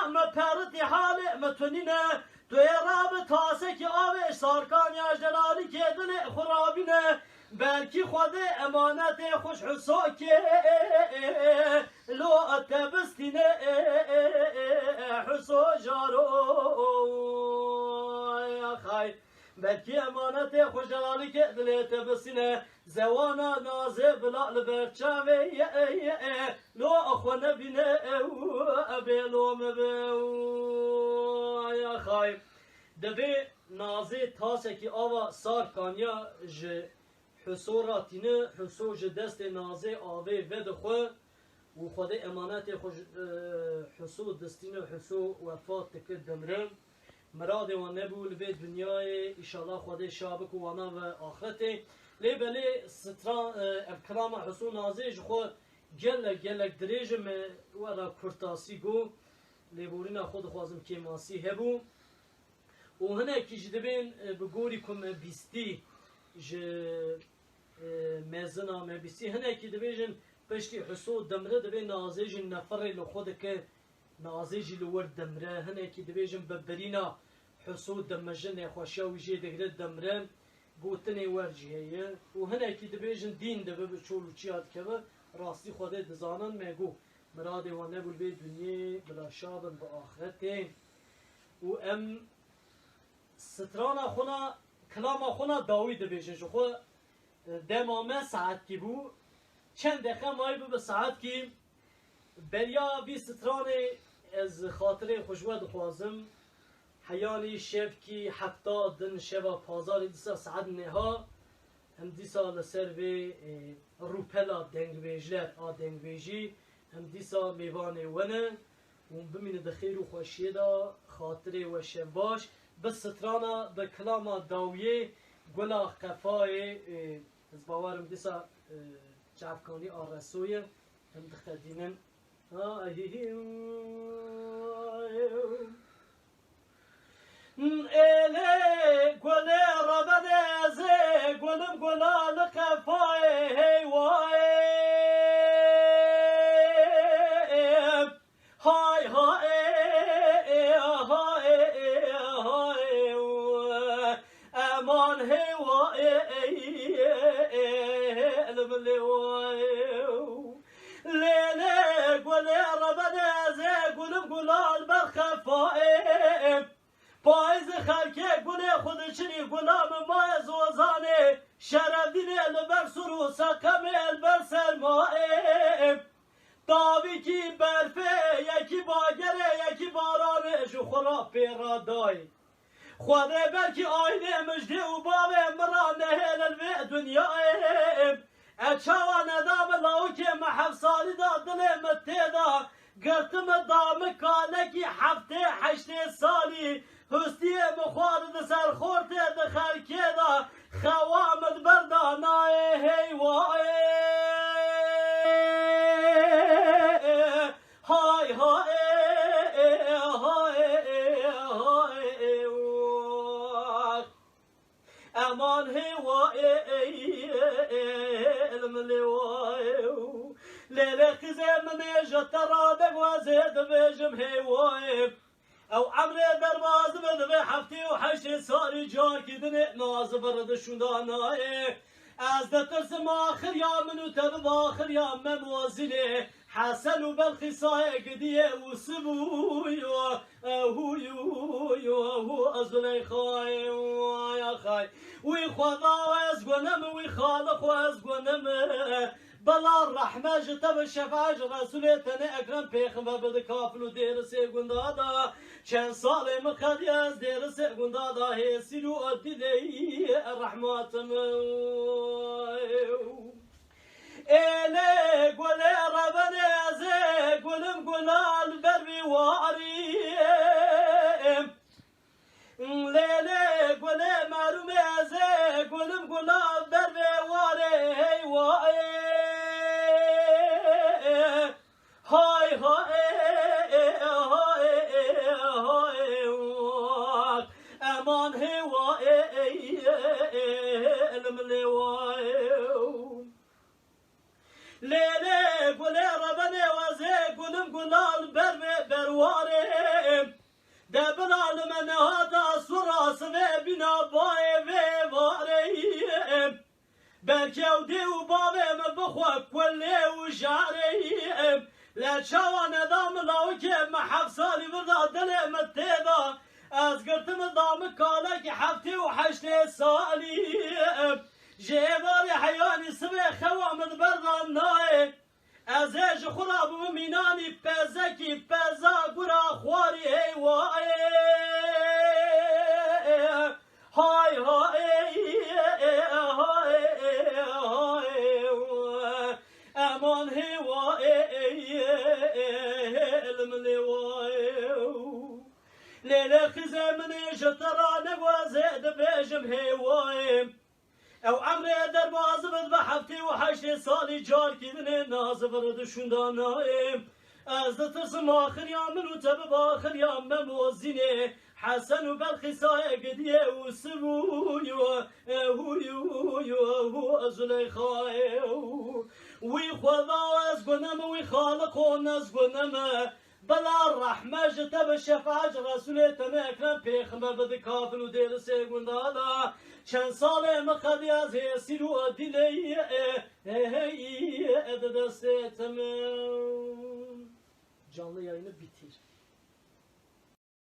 ما بردي حالي متونينه توی راب تاسه که آوش سارکان یا جلالی که دل خرابینه بلکی خود امانت خوش حسا که لو اتبستینه حسا جارو خیر بلکی امانت خوش جلالی که دل اتبستینه زوانا نازه بلا لبرچاوه لو اخوانه بینه بلو مبو یا خیر دبی نازه تاسه که آوا سار کانیا ج حسو راتینه حسو ج دست نازه آوه ود خو و خود امانت خوش حسو دستینه حسو وفات تکر دمرم مراد و نبول به دنیای ایشالله خود شابک و وانا و آخرته لی بلی ستران ابکرام حسو نازه ج خو گلک دریجم و را کرتاسی گو لی بورینا خود خوازم که ماسی هبو و هنه که جدبین بگوری کم بیستی ج مزنا بیستی هنه که دبیجن پشتی حسو دمره دبین نازه ج نفره لخود که نازه ج لور دمره هنه که دبیجن ببرینا حسو دمجن خوشاوی جی دگره دمره گوتنی ورجیه و هنه که دبیجن دین دبه بچولو چیاد که راستی خوده دزانن میگو مراد و نبول به دنیا بلا شابن با آخرته و ام ستران خونا کلام خونا داوی دبیجن شو خو دمامه ساعت کی بو چند دقیقه مای بو به ساعت کی بلیا وی ستران از خاطر خوشواد خوازم حیانی شب کی هفتاد دن شب پازار دیسا ساعت نها هم دیسا لسر به روپلا دنگ بیجلر دنگ بیجی هم دیسا میوان ونه و بمین دخیر و خوشیه دا خاطر و شب باش بس سترانا به کلاما داویه گلا قفای از باورم دیسا جعفکانی آرسویه هم دختدینن إلي قولي ربنا زي قولم قولا لقفاي هي واي هاي هاي هاي هاي أمان هي واي الملي واي ليلي قولي ربنا زي قولم قولا لقفاي پایز خلکه گونه خودشنی گلام ماه زوزانه شرفدین البر سرو سقم البر سرمایه داوی کی برفه یکی باگره یکی بارانه جو خراب پیرادای خوده بلکی آینه مجده و باب مرانه هلل دنیای اچاوا ندام لاو که محف سالی دا دل متیدا گرتم دام کانکی هفته هشته سالی هستی مخواد سر خورت دخل کدا خوامد بردانای هیوای های های های امان هیوای الملیوای لیل خزه منی جترا دگوازه دبیجم هیوای او عمر درواز من به هفته و هشت سالی جار کدنه ناز برد شدانه از دترس ماخر یا منو تب باخر یا موازنه حسن و بلخصای قدیه و سبوی و هو ازلی خای یا خای وی خدا و از گنم وی خالق و از گنم بلا رحمه جتب شفاج رسولتن اکرم پیغمبر بده کافل و دیر سیگوندادا چند سال مقدی از دیر سیگوندادا هیسیلو ادیلی رحمتم ایلی گولی ربنی ازی گولم گولال بربی واریم لیلی گولی معلومی ازی گولم گولال بربی واریم هاي هاي هاي امان هواي الملواي ليلي قولي ربني وزي قولم قولال برواري دبنا لمن هذا سراس بنا باي واري بركودي وبابي من بخوك كلي وجاري لا شاوى ندام لاوكي محف سالي بردا دلي متيدا از قرتم دام كالك حفتي وحشتي سالي جيبالي حياني سبي خوامد بردا ناي از ايش خراب مميناني بزكي بزا قرا خواري هي واي هاي هاي امان هواي لیل خزه منی جترا نگوازه دبیجم هیوایم او عمر در بازم به هفته و هشت سالی جار کدنه ناز برد شندانایم از دترسم آخر یا منو تب باخر یا مموزینه حسن و بلخصای قدیه و سبوی و هو زلیخای وی خدا از گنم وی خالق و از گنم بلا رحمه جتب شفاج رسولتن اکرم پیغمبر بده کافل و دیر سیگوندادا چند سال مقدی از حسیر و دیلی دستتم canlı yayını bitir.